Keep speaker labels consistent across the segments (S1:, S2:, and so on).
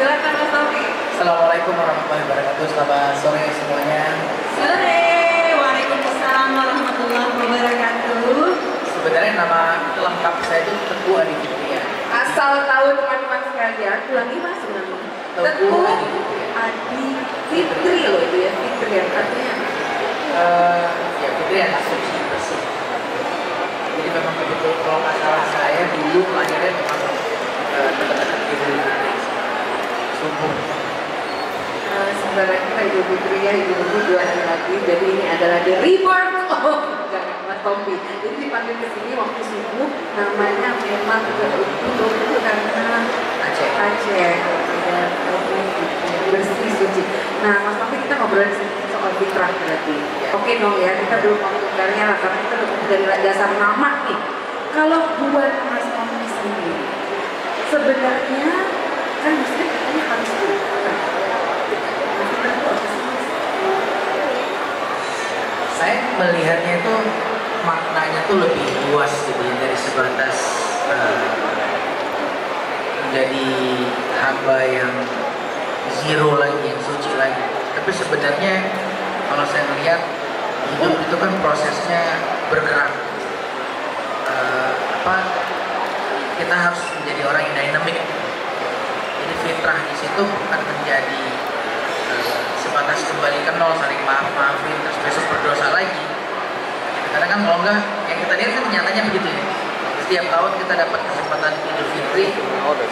S1: Silakan Mas Taufik.
S2: Assalamualaikum warahmatullahi wabarakatuh. Selamat sore semuanya.
S1: Sore. Waalaikumsalam warahmatullahi wabarakatuh.
S2: Sebenarnya nama lengkap saya itu Teguh Adi Fitrian.
S1: Asal tahu teman-teman sekalian, ulangi Mas ulangi. Teguh Adi Fitri loh itu ya, Fitrian artinya.
S2: Ya Fitrian asumsi bersih. Jadi memang betul kalau nggak salah saya dulu lahirnya memang dekat-dekat Idul Fitri subuh.
S1: Sebenarnya kita Idul Fitri ya, Idul Fitri 2 hari lagi. Jadi ini adalah the rebirth jangan Mas Tompi. Jadi dipanggil ke sini waktu subuh, namanya memang betul karena Aceh bersih suci. Nah Mas Tompi, kita ngobrol soal fitrah berarti. Oke dong ya, kita belum ngomongnya lah karena kita udah dari dasar nama nih. Kalau buat Mas Tompi sendiri, sebenarnya kan muslim katanya harus fitrah.
S2: Saya melihatnya itu maknanya tuh lebih luas gitu ya, dari sebatas menjadi hamba yang zero lagi, yang suci lagi. Tapi sebenarnya kalau saya melihat hidup itu kan prosesnya bergerak. Kita harus menjadi orang yang dinamik. Jadi fitrah di situ bukan menjadi sebatas kembali ke nol, saling maafin terus besok berdosa lagi. Karena kan kalau enggak, yang kita lihat kan nyatanya begitu ya. Setiap tahun kita dapat kesempatan Idul Fitri,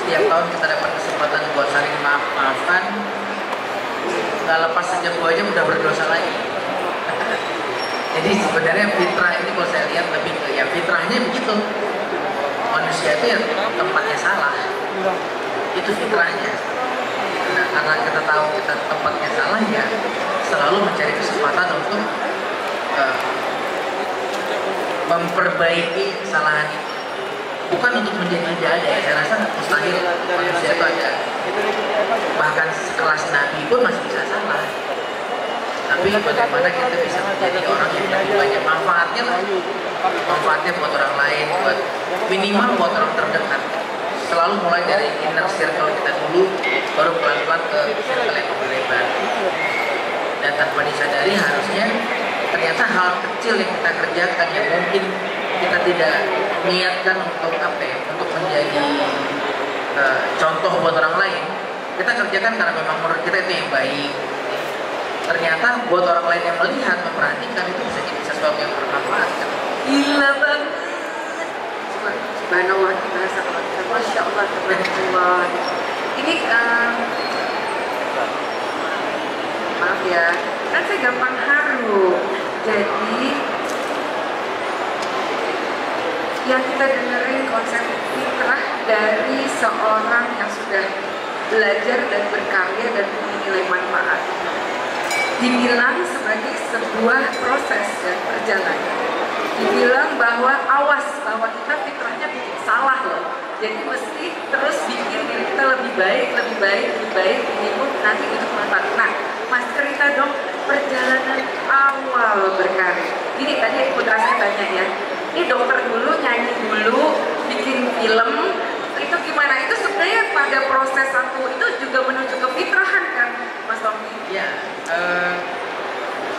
S2: setiap tahun kita dapat kesempatan buat saling maafan. Nggak lepas sejam 2 jam udah berdosa lagi. Jadi sebenarnya fitrah ini kalau saya lihat lebih ke ya fitrahnya begitu. Manusia itu ya tempatnya salah. Itu fitrahnya. Nah, karena kita tahu kita tempatnya salah ya selalu mencari kesempatan untuk memperbaiki kesalahan itu. Bukan untuk menjadi tidak ada ya, saya rasa mustahil manusia itu ada. Bahkan sekelas Nabi pun masih bisa salah. Tapi bagaimana kita bisa menjadi orang yang lebih banyak manfaatnya lah. Manfaatnya buat orang lain, buat minimal buat orang terdekat. Selalu mulai dari inner circle kita dulu, baru pelan-pelan ke circle yang lebih lebar. Dan tanpa disadari harusnya ternyata hal kecil yang kita kerjakan yang mungkin kita tidak niatkan untuk untuk menjadi contoh buat orang lain, kita kerjakan karena memang menurut kita itu yang baik. Ternyata buat orang lain yang melihat, memperhatikan itu bisa jadi sesuatu yang bermanfaat.
S1: Gila banget. Subhanallah, kita rasa Masya Allah, Tabarakallah. Ini maaf ya, kan saya gampang haru. Jadi yang kita dengerin konsep fitrah dari seorang yang sudah belajar dan berkarya dan punya nilai manfaat, dibilang sebagai sebuah proses dan perjalanan. Dibilang bahwa awas bahwa kita fitrahnya bikin salah loh. Jadi mesti terus bikin diri kita lebih baik. Ini pun nanti untuk manfaat. Nah, Mas cerita dong perjalanan awal berkarya. Ini tadi putra saya tanya ya. Ini dokter dulu, nyanyi dulu, bikin film. Itu gimana? Itu sebenarnya pada proses satu itu juga menuju ke fitrahan kan, Mas Tommy?
S2: Ya,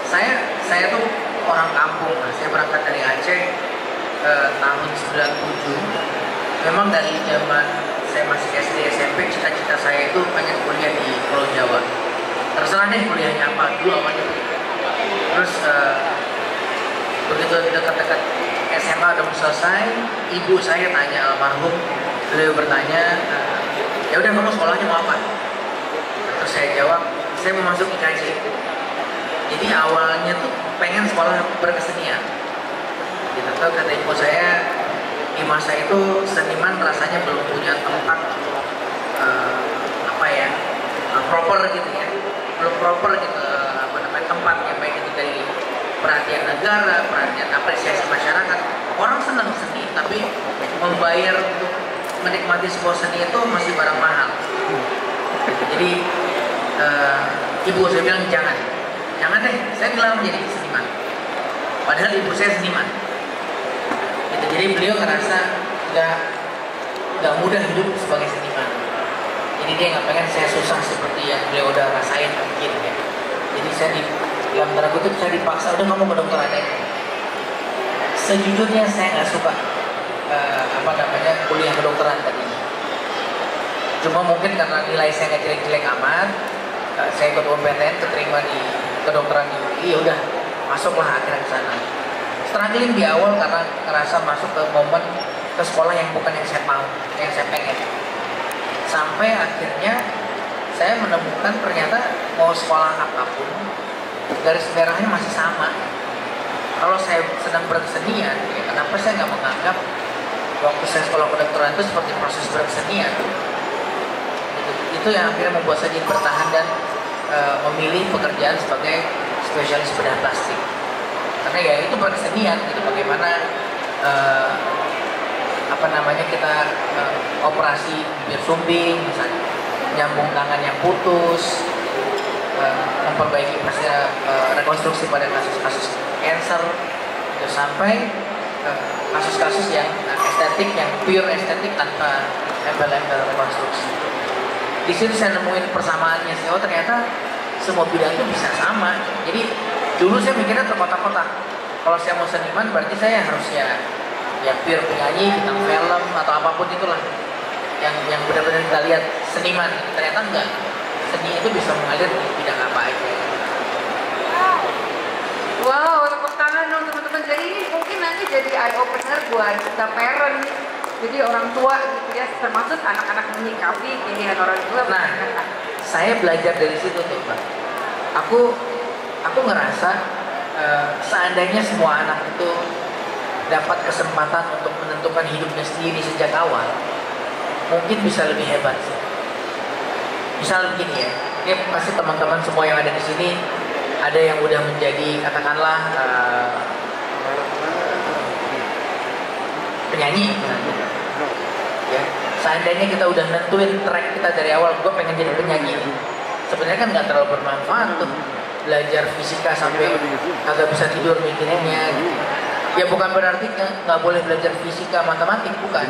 S2: saya tuh orang kampung. Saya berangkat dari Aceh tahun 97. Memang dari zaman saya masih SD SMP, cita-cita saya itu pengen kuliah di Pulau Jawa. Terserah deh kuliahnya apa, dulu awalnya. Terus begitu dekat-dekat SMA udah mau selesai, ibu saya tanya almarhum, beliau bertanya, ya udah kamu sekolahnya mau apa? Terus saya jawab, saya mau masuk IKJ. Jadi awalnya tuh pengen sekolah berkesenian. Gitu tuh kata ibu saya, di masa itu seniman rasanya belum punya tempat proper gitu ya, belum proper gitu tempatnya, baik itu dari perhatian negara, perhatian apresiasi masyarakat. Orang senang seni, tapi membayar untuk menikmati sebuah seni itu masih barang mahal. Jadi ibu saya bilang jangan deh, saya gelar menjadi seniman. Padahal ibu saya seniman. Gitu. Jadi beliau ngerasa nggak mudah hidup sebagai seniman. Jadi Jadi dia nggak pengen saya susah seperti yang beliau udah rasain mungkin ya. Jadi saya di dalam tanda kutip saya dipaksa udah kamu ke dokter aja. Sejujurnya saya nggak suka kuliah kedokteran tadinya. Cuma mungkin karena nilai saya nggak jelek-jelek amat, saya ikut kompeten, keterima di kedokteran di UI, ya udah masuklah akhirnya ke sana. Struggling di awal karena ngerasa masuk ke momen ke sekolah yang bukan yang saya mau, yang saya pengen. Sampai akhirnya saya menemukan ternyata mau sekolah apapun garis merahnya masih sama. Kalau saya sedang berkesenian, ya kenapa saya nggak menganggap waktu saya sekolah kedokteran itu seperti proses berkesenian? Itu yang akhirnya membuat saya jadi bertahan dan memilih pekerjaan sebagai spesialis bedah plastik. Karena ya itu berkesenian, gitu. Bagaimana kita operasi bibir sumbing, misalnya nyambung tangan yang putus, memperbaiki rekonstruksi pada kasus-kasus cancer, sampai kasus-kasus yang estetik, yang pure estetik tanpa embel-embel rekonstruksi. Di situ saya nemuin persamaannya sih. Oh ternyata semua bidang itu bisa sama. Jadi dulu saya mikirnya terkotak-kotak. Kalau saya mau seniman berarti saya harus ya pure penyanyi, bintang film atau apapun itulah yang benar-benar kita lihat seniman. Ternyata enggak. Seni itu bisa mengalir di bidang apa aja.
S1: Wow, tepuk tangan dong teman-teman. Jadi ini mungkin nanti jadi eye opener buat kita parent. Jadi orang tua gitu ya, termasuk anak-anak menyikapi pilihan orang tua.
S2: Nah, saya belajar dari situ tuh, Pak. Aku ngerasa seandainya semua anak itu dapat kesempatan untuk menentukan hidupnya sendiri sejak awal, mungkin bisa lebih hebat sih. Misal begini ya, ini pasti teman-teman semua yang ada di sini ada yang udah menjadi katakanlah penyanyi, ya. Seandainya kita udah nentuin track kita dari awal, gue pengen jadi penyanyi. Sebenarnya kan nggak terlalu bermanfaat tuh belajar fisika sampai agak bisa tidur mikirinnya. Ya bukan berarti nggak boleh belajar fisika, matematik, bukan.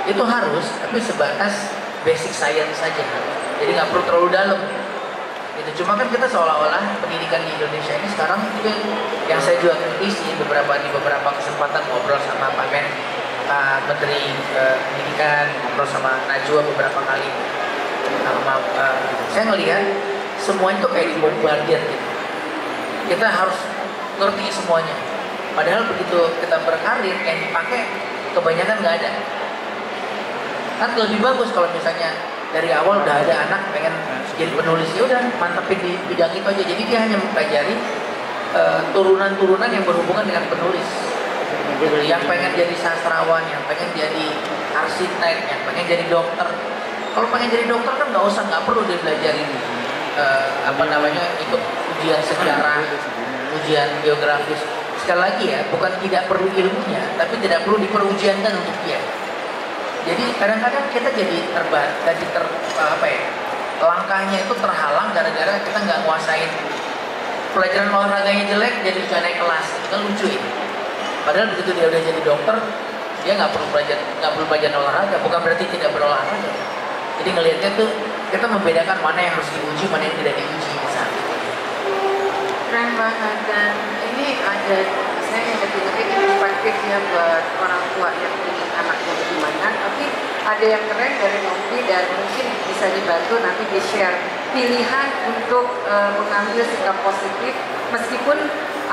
S2: Itu harus, tapi sebatas basic science saja. Jadi nggak perlu terlalu dalam. Itu cuma kan kita seolah-olah pendidikan di Indonesia ini sekarang juga yang saya juga kritisi di beberapa kesempatan ngobrol sama Pak Menteri Pendidikan, ngobrol sama Najwa beberapa kali. Saya ngelihat semua itu kayak dibombardir gitu. Kita harus ngerti semuanya. Padahal begitu kita berkarir yang dipakai kebanyakan nggak ada. Kan lebih bagus kalau misalnya dari awal udah ada anak pengen jadi penulis, ya udah mantepin di bidang itu aja. Jadi dia hanya mempelajari turunan-turunan yang berhubungan dengan penulis. Yang pengen jadi sastrawan, yang pengen jadi arsitek, yang pengen jadi dokter. Kalau pengen jadi dokter kan nggak perlu dia belajarin ikut ujian sejarah, ujian geografis. Sekali lagi ya, bukan tidak perlu ilmunya, tapi tidak perlu diperujiankan untuk dia. Jadi kadang-kadang kita jadi langkahnya itu terhalang gara-gara kita nggak nguasain pelajaran olahraganya jelek, jadi nggak naik kelas. Itu kan lucu ya. Padahal begitu dia udah jadi dokter, dia nggak perlu belajar olahraga. Bukan berarti tidak berolahraga. Jadi ngelihatnya tuh kita membedakan mana yang harus diuji, mana yang tidak diuji misalnya.
S1: Keren banget. Dan ini ada saya yang lebih perspektifnya buat orang tua yang ingin anaknya bagaimana, tapi ada yang keren dari Novi dan mungkin bisa dibantu nanti di share pilihan untuk mengambil sikap positif meskipun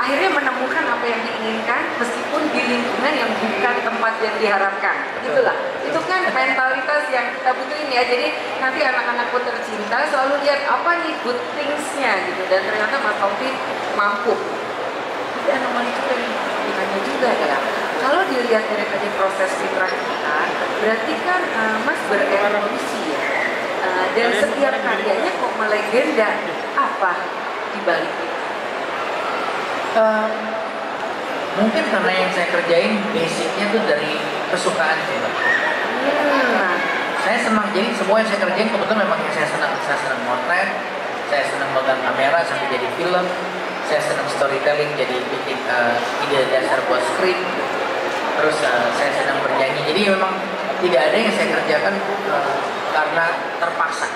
S1: akhirnya menemukan apa yang diinginkan meskipun di lingkungan yang bukan tempat yang diharapkan. Itulah, itu kan mentalitas yang kita butuhin ya. Jadi nanti anak-anakku tercinta selalu lihat apa nih good things-nya gitu, dan ternyata Mas Novi mampu. Jadi anomali itu dari lingkungannya juga ya. Kalau dilihat dari proses fitrah kita, berarti kan Mas berevolusi ya. Dan setiap karyanya kok melegenda, apa dibalik itu?
S2: Mungkin karena yang saya kerjain basicnya tuh dari kesukaan juga. Saya senang, jadi semua yang saya kerjain kebetulan memang yang saya senang. Saya senang motret, saya senang megang kamera sampai jadi film, saya senang storytelling, jadi bikin ide dasar buat skrip. Terus saya senang bernyanyi. Jadi memang tidak ada yang saya kerjakan karena terpaksa,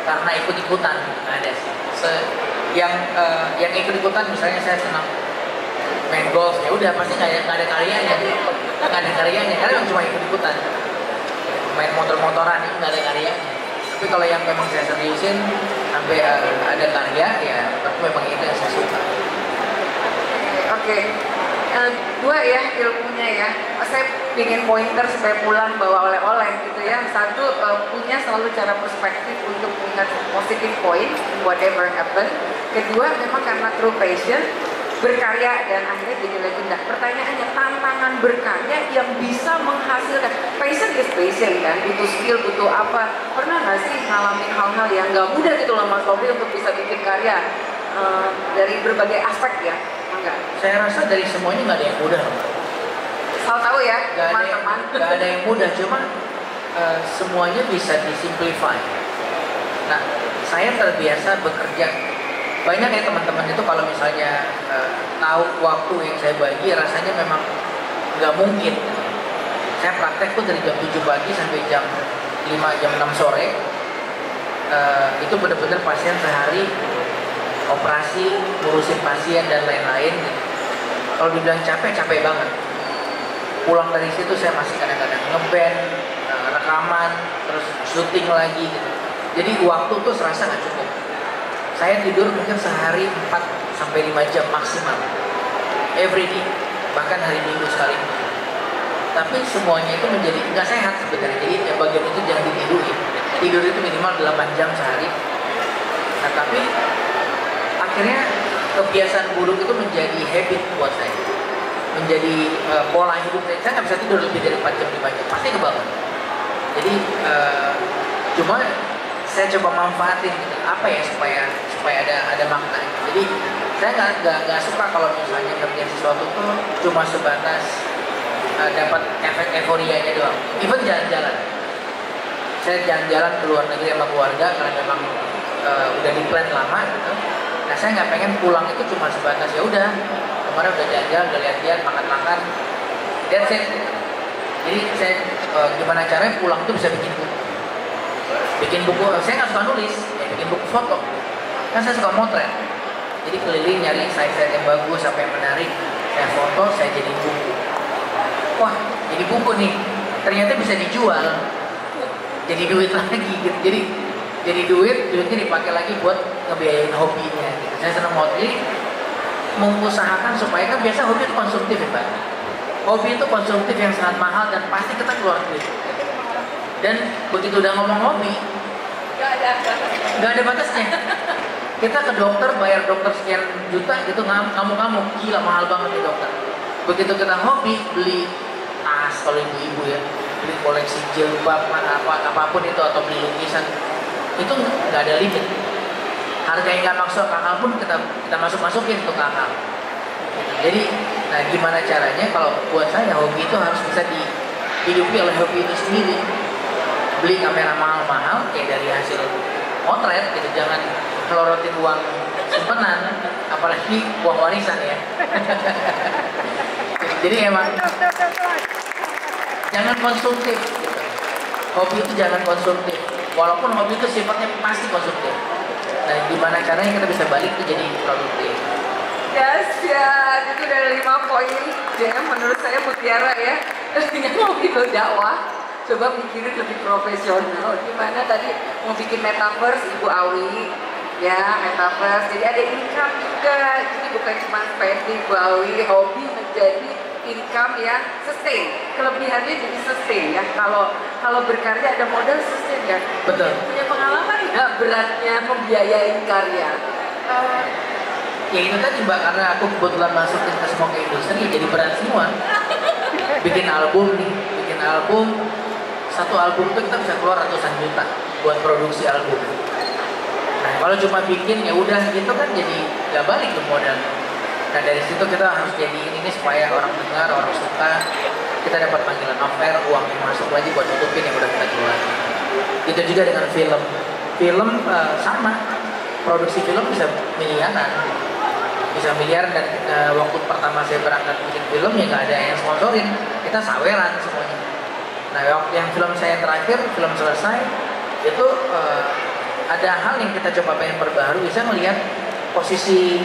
S2: karena ikut-ikutan. Nggak ada sih. Yang ikut-ikutan, misalnya saya senang main golf, ya udah pasti nggak ada karyanya, karena yang cuma ikut-ikutan. Main motor-motoran itu nggak ada karyanya. Tapi kalau yang memang saya seriusin sampai ada karya, ya itu memang itu yang saya suka.
S1: Oke. Dua ya ilmunya ya. Saya bikin pointer supaya pulang bawa oleh-oleh gitu ya. Satu, punya selalu cara perspektif untuk mengingat positive point whatever happen. Kedua, memang karena true passion berkarya dan akhirnya jadi legenda. Pertanyaannya, tantangan berkarya yang bisa menghasilkan passion is passion kan, butuh skill, butuh apa. Pernah nggak sih ngalamin hal-hal yang nggak mudah gitu loh Mas Robi untuk bisa bikin karya dari berbagai aspek ya? Enggak.
S2: Saya rasa dari semuanya nggak ada yang mudah loh.
S1: Salah tahu ya teman-teman.
S2: Nggak ada yang mudah, cuma semuanya bisa disimplify. Nah, saya terbiasa bekerja. Banyak ya teman-teman itu kalau misalnya tahu waktu yang saya bagi, rasanya memang nggak mungkin. Saya praktek tuh dari jam 7 pagi sampai jam 5, jam 6 sore. Itu benar-benar pasien sehari, operasi, ngurusin pasien dan lain-lain. Kalau dibilang capek, capek banget. Pulang dari situ saya masih kadang-kadang ngeband, rekaman, terus syuting lagi gitu. Jadi waktu tuh serasa nggak cukup. Saya tidur mungkin sehari 4 sampai 5 jam maksimal, every day, bahkan hari Minggu sekali. Tapi semuanya itu menjadi nggak sehat sebenarnya. Jadi ya bagian itu jangan ditidurin. Tidur itu minimal 8 jam sehari. Nah tapi akhirnya kebiasaan buruk itu menjadi habit buat saya, menjadi pola hidup saya. Saya nggak bisa tidur lebih dari 4 jam 5 jam, pasti kebangun. Jadi cuma saya coba manfaatin gitu, apa ya supaya ada makna. Jadi saya nggak suka kalau misalnya kerja sesuatu tuh cuma sebatas dapat efek euforianya doang. Even jalan-jalan, saya jalan-jalan ke luar negeri sama keluarga karena memang udah di plan lama gitu. Nah saya nggak pengen pulang itu cuma sebatas ya udah kemarin udah jalan-jalan, udah lihat-lihat, makan-makan, that's it. Jadi saya gimana caranya pulang tuh bisa bikin buku. Saya nggak suka nulis, ya bikin buku foto. Kan saya suka motret. Jadi keliling nyari site-site yang bagus, apa yang menarik, saya foto, saya jadi buku. Wah, jadi buku nih. Ternyata bisa dijual, jadi duit lagi gitu. Jadi duitnya dipakai lagi buat ngebiayain hobinya. Gitu. Saya senang motret. Jadi mengusahakan supaya kan biasa hobi itu konsumtif ya Pak. Hobi itu konsumtif yang sangat mahal dan pasti kita keluar duit. Dan begitu udah ngomong hobi, nggak ada batasnya. Kita ke dokter, bayar dokter sekian juta gitu, kamu gila mahal banget nih dokter. Begitu kita hobi, beli tas kalau ibu-ibu ya, beli koleksi jilbab, apapun itu, atau beli lukisan, itu nggak ada limit. Harga yang nggak masuk akal pun kita masukin untuk akal. Jadi, nah gimana caranya? Kalau buat saya hobi itu harus bisa dihidupi oleh hobi itu sendiri. Beli kamera mahal-mahal kayak dari hasil motret gitu, jangan melorotin uang simpenan, apalagi uang warisan ya. Jadi emang jangan konsumtif gitu. Hobi itu jangan konsumtif, walaupun hobi itu sifatnya pasti konsumtif. Nah gimana caranya kita bisa balik ke jadi produktif.
S1: Yes, ya, itu dari 5 poin yang menurut saya mutiara ya. Dengan hobi berdakwah, coba mikirin lebih profesional. Gimana tadi mau bikin metaverse, Ibu Awi, ya metaverse. Jadi ada income juga. Jadi bukan cuma spending, Ibu Awi, hobi menjadi income yang sustain. Kelebihannya jadi sustain ya. Kalau berkarya ada modal sustain ya.
S2: Betul.
S1: Punya pengalaman nggak beratnya membiayai karya?
S2: Ya itu tadi Mbak, karena aku kebetulan masuk ke semua ke industri, jadi berat semua. Bikin album, satu album itu kita bisa keluar ratusan juta buat produksi album. Nah kalau cuma bikin ya udah gitu kan jadi nggak balik ke modal. Nah dari situ kita harus jadiin ini supaya orang dengar, orang suka, kita dapat panggilan offer, uang yang masuk lagi buat tutupin yang udah kita jual. Itu juga dengan film. Film sama, produksi film bisa miliaran. Bisa miliar. Dan waktu pertama saya berangkat bikin film ya nggak ada yang sponsorin, kita saweran semuanya. Nah waktu yang film saya terakhir, film selesai, itu ada hal yang kita coba pengen perbaharui. Saya melihat posisi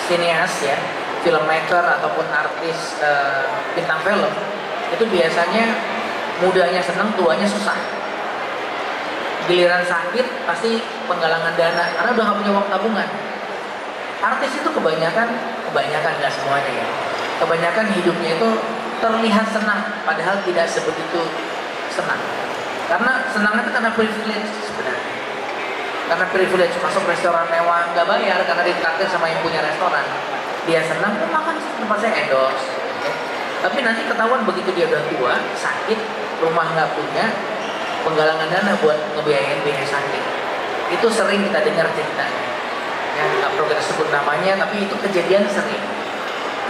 S2: sineas ya, filmmaker ataupun artis bintang film itu biasanya mudanya senang, tuanya susah. Giliran sakit pasti penggalangan dana karena udah gak punya uang tabungan. Artis itu kebanyakan nggak semuanya ya, kebanyakan hidupnya itu terlihat senang padahal tidak sebegitu senang. Karena senang itu karena privilege sebenarnya, karena privilege masuk restoran mewah nggak bayar karena ditraktir sama yang punya restoran. Dia senang, oh makan tempat saya endorse. Tapi nanti ketahuan begitu dia udah tua, sakit, rumah nggak punya, penggalangan dana buat ngebiayain biaya sakit. Itu sering kita dengar ceritanya. Ya, nggak perlu kita sebut namanya, tapi itu kejadian sering.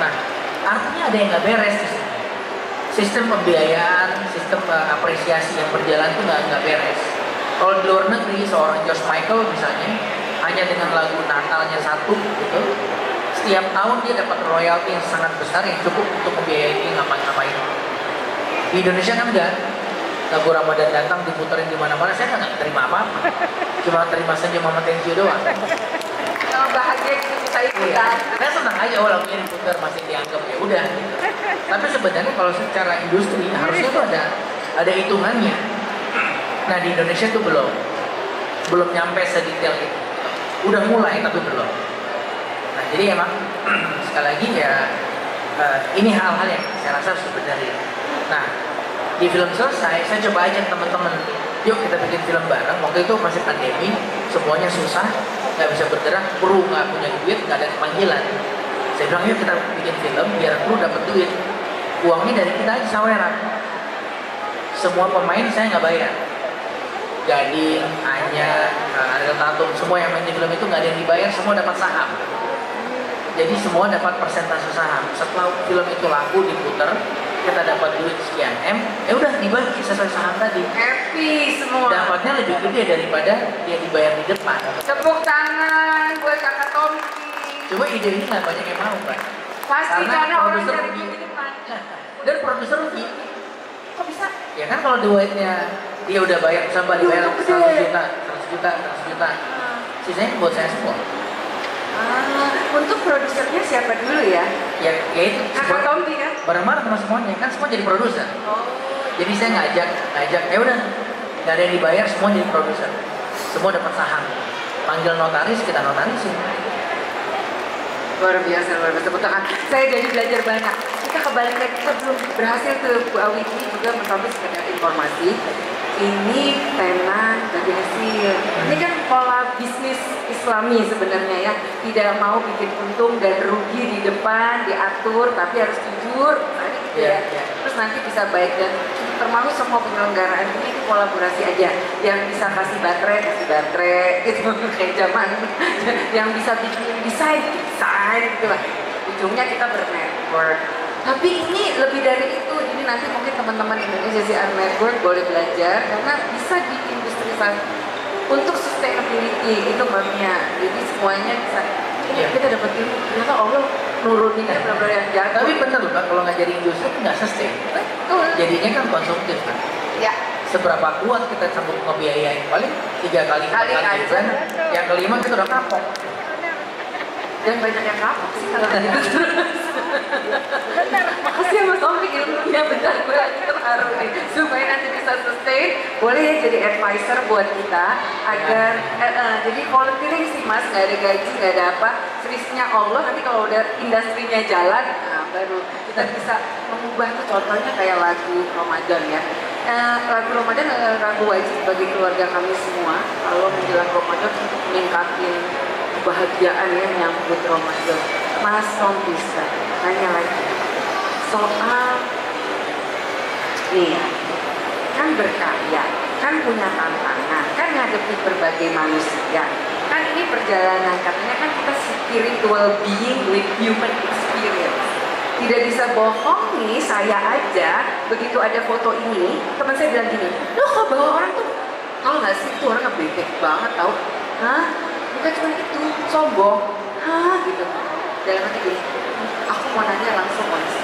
S2: Nah, artinya ada yang nggak beres di sini. Sistem pembiayaan, sistem apresiasi yang berjalan itu nggak beres. Kalau di luar negeri, seorang George Michael misalnya, hanya dengan lagu Natalnya satu gitu, setiap tahun dia dapat royalti yang sangat besar yang cukup untuk membiayai dia ngapain-ngapain. Di Indonesia kan enggak. Lagu Ramadan datang diputerin di mana-mana, saya nggak terima apa-apa. Cuma terima saja Mama Thank You doang.
S1: Kalau bahagia gitu bisa ikutan.
S2: Saya senang aja lagunya diputar masih dianggap ya udah. Gitu. Tapi sebenarnya kalau secara industri harusnya tuh ada hitungannya. Nah di Indonesia tuh belum nyampe sedetail itu. Udah mulai tapi belum. Nah jadi emang sekali lagi ya ini hal-hal yang saya rasa harus dibenahi. Nah di film selesai saya coba ajak teman-teman, yuk kita bikin film bareng. Waktu itu masih pandemi, semuanya susah, nggak bisa bergerak, kru nggak punya duit, nggak ada panggilan. Saya bilang yuk kita bikin film biar kru dapat duit. Uangnya dari kita aja saweran. Semua pemain saya nggak bayar. Gading, Anya, Ariel Tatum, semua yang main di film itu nggak ada yang dibayar, semua dapat saham. Jadi semua dapat persentase saham. Setelah film itu laku diputer, kita dapat duit sekian M, ya udah dibagi sesuai saham tadi.
S1: Happy semua.
S2: Dapatnya lebih gede daripada dia dibayar di depan.
S1: Tepuk tangan buat kakak Tommy.
S2: Coba ide ini nggak banyak yang mau kan?
S1: Pasti karena orang
S2: produser
S1: dari
S2: rugi.
S1: di depan.
S2: Dan produser rugi.
S1: Kok bisa?
S2: Ya kan kalau duitnya dia udah bayar sampai dibayar 100 juta, sisanya buat saya semua.
S1: Untuk produsernya siapa dulu ya?
S2: Ya itu
S1: Kakak Tommy kan?
S2: bareng-bareng sama semuanya kan semua jadi produser.
S1: Oh.
S2: Jadi saya ngajak, ya udah nggak ada yang dibayar, semua jadi produser, semua dapat saham. Panggil notaris, kita notarisin.
S1: Luar biasa. Tepuk tangan. Saya jadi belajar banyak. Kita kebalikan, kita belum berhasil tuh Bu Awiki juga mencoba sekedar informasi. Ini pena dari hasil. Ini kan pola bisnis Islami sebenarnya ya. Tidak mau bikin untung dan rugi di depan, diatur, tapi harus jujur. Gitu ya. Terus nanti bisa baik dan termasuk semua penyelenggaraan ini kolaborasi aja. Yang bisa kasih baterai gitu kayak zaman. Yang bisa bikin desain gitu lah. Ujungnya kita bernetwork. Tapi ini lebih dari itu. Jadi nanti mungkin teman-teman Indonesia CR Network boleh belajar karena bisa di industri untuk sustainability itu babnya. Jadi semuanya bisa. Kita dapat ilmu. Ternyata Allah nuruninnya benar-benar yang jago.
S2: Tapi benar loh Pak, kalau nggak jadi industri nggak sustain.
S1: Betul.
S2: Jadinya kan konsumtif kan.
S1: Ya.
S2: Seberapa kuat kita sanggup ngebiayain, paling 3 kali
S1: aja.
S2: Kan? Yang kelima kita udah kapok.
S1: Dan banyak yang kapok sih kalau tadi itu terus. Makasih ya Mas Tommy ilmunya, bentar gue lagi terharu nih. Supaya nanti bisa sustain, boleh ya jadi advisor buat kita agar jadi volunteering sih Mas, nggak ada gaji, nggak ada apa. Serisnya Allah nanti kalau udah industrinya jalan, nah baru kita bisa mengubah tuh. Contohnya kayak lagu Ramadan ya. Lagu Ramadan adalah lagu wajib bagi keluarga kami semua. Kalau menjelang Ramadan untuk meningkatin kebahagiaan ya menyambut Ramadan. Mas Tom bisa tanya lagi soal nih ya, kan berkarya, kan punya tantangan, kan ngadepi berbagai manusia, kan ini perjalanan katanya kan kita spiritual being with human experience. Tidak bisa bohong nih, saya aja begitu ada foto ini teman saya bilang gini, loh kok bawa orang tuh kalau nggak sih itu orang ngebedek banget tau. Hah? Bukan cuma itu, sombong. Hah? Gitu. Dalam hati gini, aku mau nanya langsung Mas.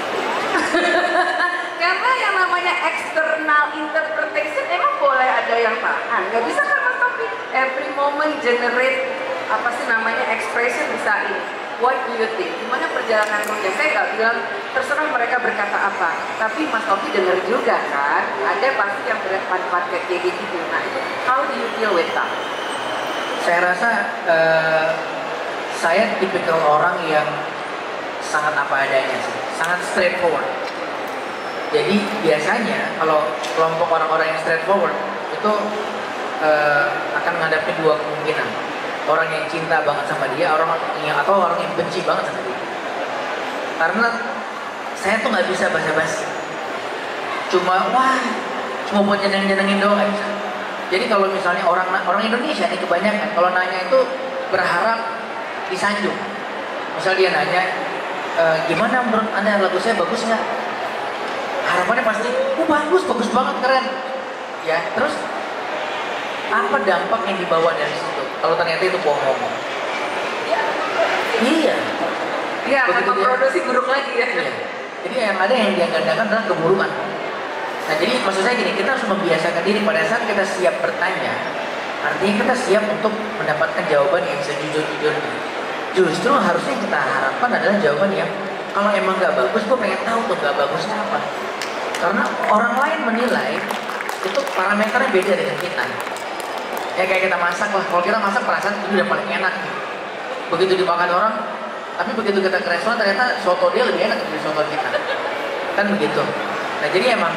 S1: karena yang namanya external interpretation emang boleh ada yang tahan. Nggak bisa kan Mas Taufik? Every moment generate apa sih namanya expression bisa ini. What do you think? Gimana perjalanan kerja? Saya nggak bilang terserah mereka berkata apa, tapi Mas Taufik dengar juga kan, ada pasti yang berpendapat kayak gitu. Nah itu how do you deal with that?
S2: Saya rasa saya tipikal orang yang sangat apa adanya sih, sangat straightforward. Jadi biasanya kalau kelompok orang-orang yang straightforward itu akan menghadapi dua kemungkinan. Orang yang cinta banget sama dia, atau orang yang benci banget sama dia. Karena saya tuh nggak bisa basa-basi. Cuma buat nyeneng-nyenengin doang nggak bisa. Jadi kalau misalnya orang Indonesia nih kebanyakan kalau nanya itu berharap disanjung. Misal dia nanya, gimana menurut Anda lagu saya bagus nggak? Harapannya pasti, bagus banget, keren. Ya, terus apa dampak yang dibawa dari situ? Kalau ternyata itu bohong. Iya.
S1: Iya, akan memproduksi buruk lagi ya.
S2: Iya. Jadi yang ada yang dia gandakan adalah keburukan. Nah, jadi maksud saya gini, kita harus membiasakan diri pada saat kita siap bertanya. Artinya kita siap untuk mendapatkan jawaban yang sejujur-jujurnya. Justru harusnya yang kita harapkan adalah jawaban yang kalau emang nggak bagus, gue pengen tahu tuh nggak bagusnya apa. Karena orang lain menilai itu parameternya beda dengan kita. Ya kayak kita masak lah, kalau kita masak perasaan itu udah paling enak gitu. Begitu dimakan orang, tapi begitu kita ke restoran ternyata soto dia lebih enak dari soto kita. Kan begitu. Nah jadi emang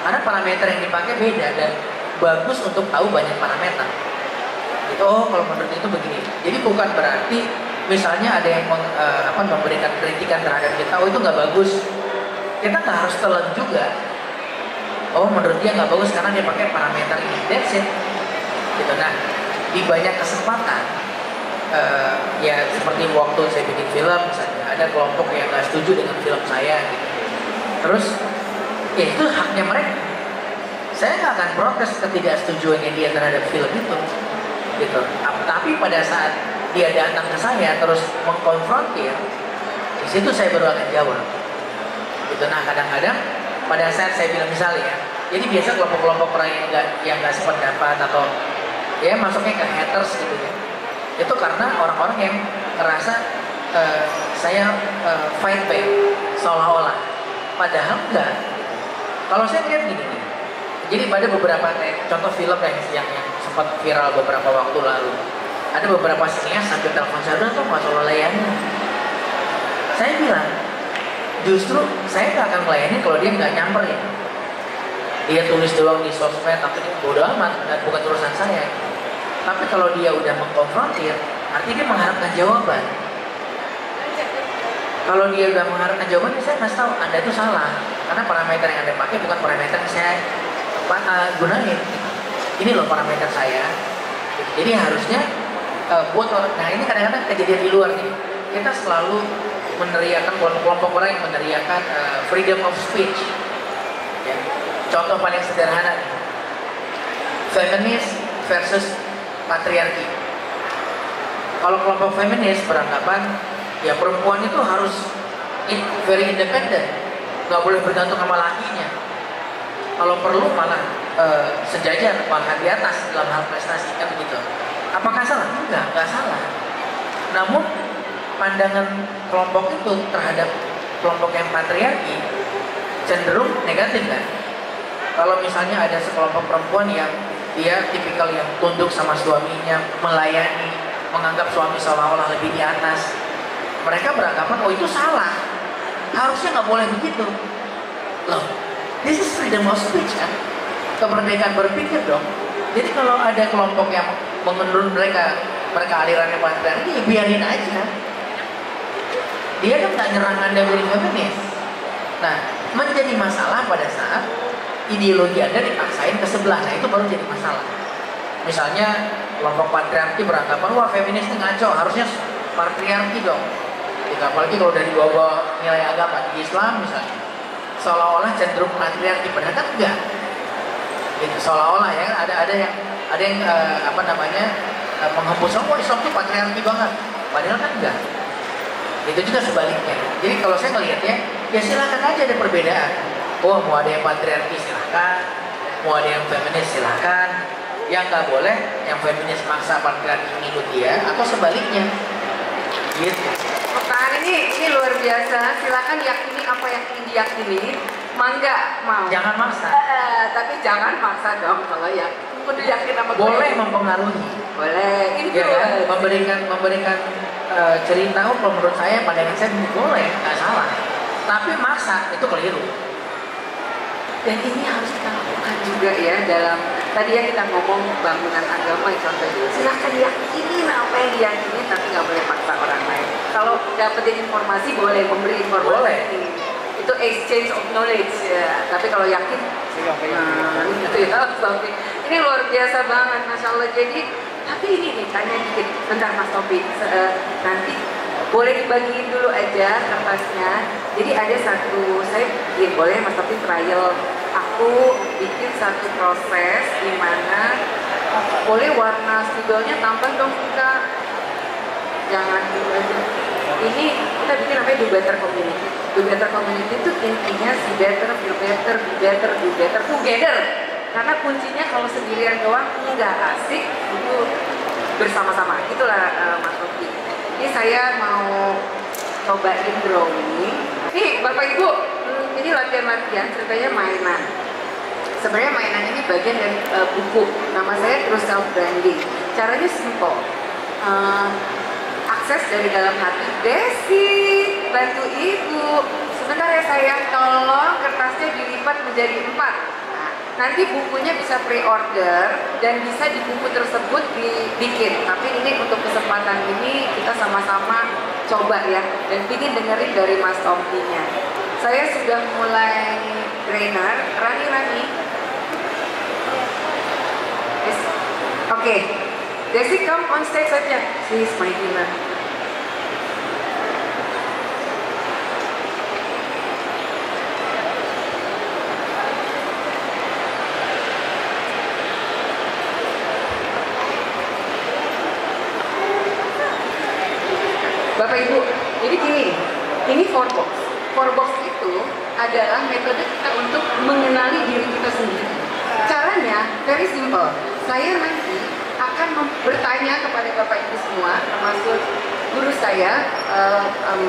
S2: ada parameter yang dipakai beda dan bagus untuk tahu banyak parameter. Gitu, kalau menurut itu begini. Jadi bukan berarti misalnya ada yang memberikan kritikan terhadap kita, itu nggak bagus. Kita nggak harus telan juga. Menurut dia nggak bagus karena dia pakai parameter ini. That's it. Gitu. Nah, di banyak kesempatan ya seperti waktu saya bikin film misalnya, ada kelompok yang nggak setuju dengan film saya gitu. Terus ya itu haknya mereka. Saya nggak akan protes ketidaksetujuannya dia terhadap film itu gitu. Tapi pada saat dia datang ke saya terus mengkonfrontir, di situ saya baru akan jawab gitu. Nah kadang-kadang pada saat saya bilang misalnya ya, jadi biasa kelompok-kelompok orang yang nggak sependapat atau ya masuknya ke haters gitu ya, itu karena orang-orang yang ngerasa saya fight back seolah-olah, padahal enggak. Kalau saya lihat gini nih, jadi pada beberapa contoh film yang sempat viral beberapa waktu lalu, ada beberapa sinias sampai telepon saya, udah tuh nggak soal layani. Saya bilang justru saya nggak akan melayani kalau dia nggak nyamperin. Dia tulis doang di sosmed, tapi bodo amat, dan bukan urusan saya. Tapi kalau dia udah mengkonfrontir, artinya dia mengharapkan jawaban. Kalau dia udah mengharapkan jawaban, saya kasih tahu Anda itu salah, karena parameter yang Anda pakai bukan parameter yang saya gunain. Ini loh parameter saya. Jadi harusnya buat orang. Nah ini kadang-kadang kejadian di luar nih. Kita selalu meneriakan kelompok orang yang meneriakan freedom of speech. Ya. Contoh paling sederhana nih, feminis versus patriarki. Kalau kelompok feminis beranggapan ya perempuan itu harus very independent, nggak boleh bergantung sama lakinya. Kalau perlu malah sejajar, malah di atas dalam hal prestasi, kan begitu. Apakah salah? Enggak salah. Namun pandangan kelompok itu terhadap kelompok yang patriarki cenderung negatif kan? Kalau misalnya ada sekelompok perempuan yang dia tipikal yang tunduk sama suaminya, melayani, menganggap suami seolah-olah lebih di atas, mereka beranggapan itu salah, harusnya nggak boleh begitu. Loh, this is freedom of speech kan, kemerdekaan berpikir dong. Jadi kalau ada kelompok yang mengendur mereka alirannya patriarki, ya biarin aja. Dia kan nggak nyerang Anda dari feminis. Nah, menjadi masalah pada saat ideologi Anda dipaksain ke sebelah, nah itu baru jadi masalah. Misalnya kelompok patriarki beranggapan, wah feminis itu ngaco, harusnya patriarki dong. Gitu, apalagi kalau dari bawa nilai agama di Islam misalnya, seolah-olah cenderung patriarki, padahal kan enggak. Gitu, seolah-olah ya ada yang menghembus, oh Islam itu patriarki banget, padahal kan enggak. Itu juga sebaliknya. Jadi kalau saya melihatnya, ya silakan aja ada perbedaan. Oh, mau ada yang patriarki silahkan, mau ada yang feminis silahkan. Yang nggak boleh, yang feminis maksa patriarki ngikut dia, atau sebaliknya. Gitu.
S1: Pertahanan ini luar biasa. Silakan yakini apa yang ingin diyakini. Mangga mau.
S2: Jangan maksa.
S1: Tapi jangan maksa dong kalau ya. Kudu yakin sama
S2: Boleh mempengaruhi.
S1: Boleh.
S2: Ya kan? Memberikan cerita. Oh, kalau menurut saya pandangan saya boleh, nggak salah. Tapi maksa itu keliru.
S1: Dan ini harus kita lakukan juga ya dalam tadi ya kita ngomong bangunan agama contohnya. Silahkan yakini apa yang diyakini, tapi nggak boleh paksa orang lain. Kalau dapetin informasi boleh memberi informasi.
S2: Boleh.
S1: Itu exchange of knowledge ya. Tapi kalau yakin, itu ya. Ini luar biasa banget, masya Allah. Jadi, tapi ini nih tanya dikit, bentar Mas Topi. Nanti boleh dibagiin dulu aja kertasnya. Jadi ada satu, saya bikin boleh Mas Topi trial. Aku bikin satu proses di mana boleh warna spidolnya tambah dong kita. Jangan dulu aja. Ini kita bikin namanya Do Better Community. Do Better Community itu intinya see better, feel better, be better, do better, together. Karena kuncinya kalau sendirian doang nggak asik, itu bersama-sama. Itulah Mas Rofi. Ini saya mau cobain drawing. Nih Bapak Ibu, ini latihan-latihan ceritanya mainan. Sebenarnya mainan ini bagian dari buku. Nama saya True Self Branding. Caranya simple. Akses dari dalam hati. Desi, bantu ibu. Sebentar ya sayang, tolong kertasnya dilipat menjadi 4. Nah, nanti bukunya bisa pre-order dan bisa di buku tersebut dibikin. Tapi ini untuk kesempatan ini kita sama-sama coba ya. Dan ingin dengerin dari Mas Tompinya. Saya sudah mulai trainer. Rani. Yes. Oke. Desi, come on stage saja. Please, my dear. Bapak Ibu, jadi gini, ini 4box. 4box itu adalah metode kita untuk mengenali diri kita sendiri. Caranya very simple. Saya nanti akan bertanya kepada Bapak Ibu semua, termasuk guru saya,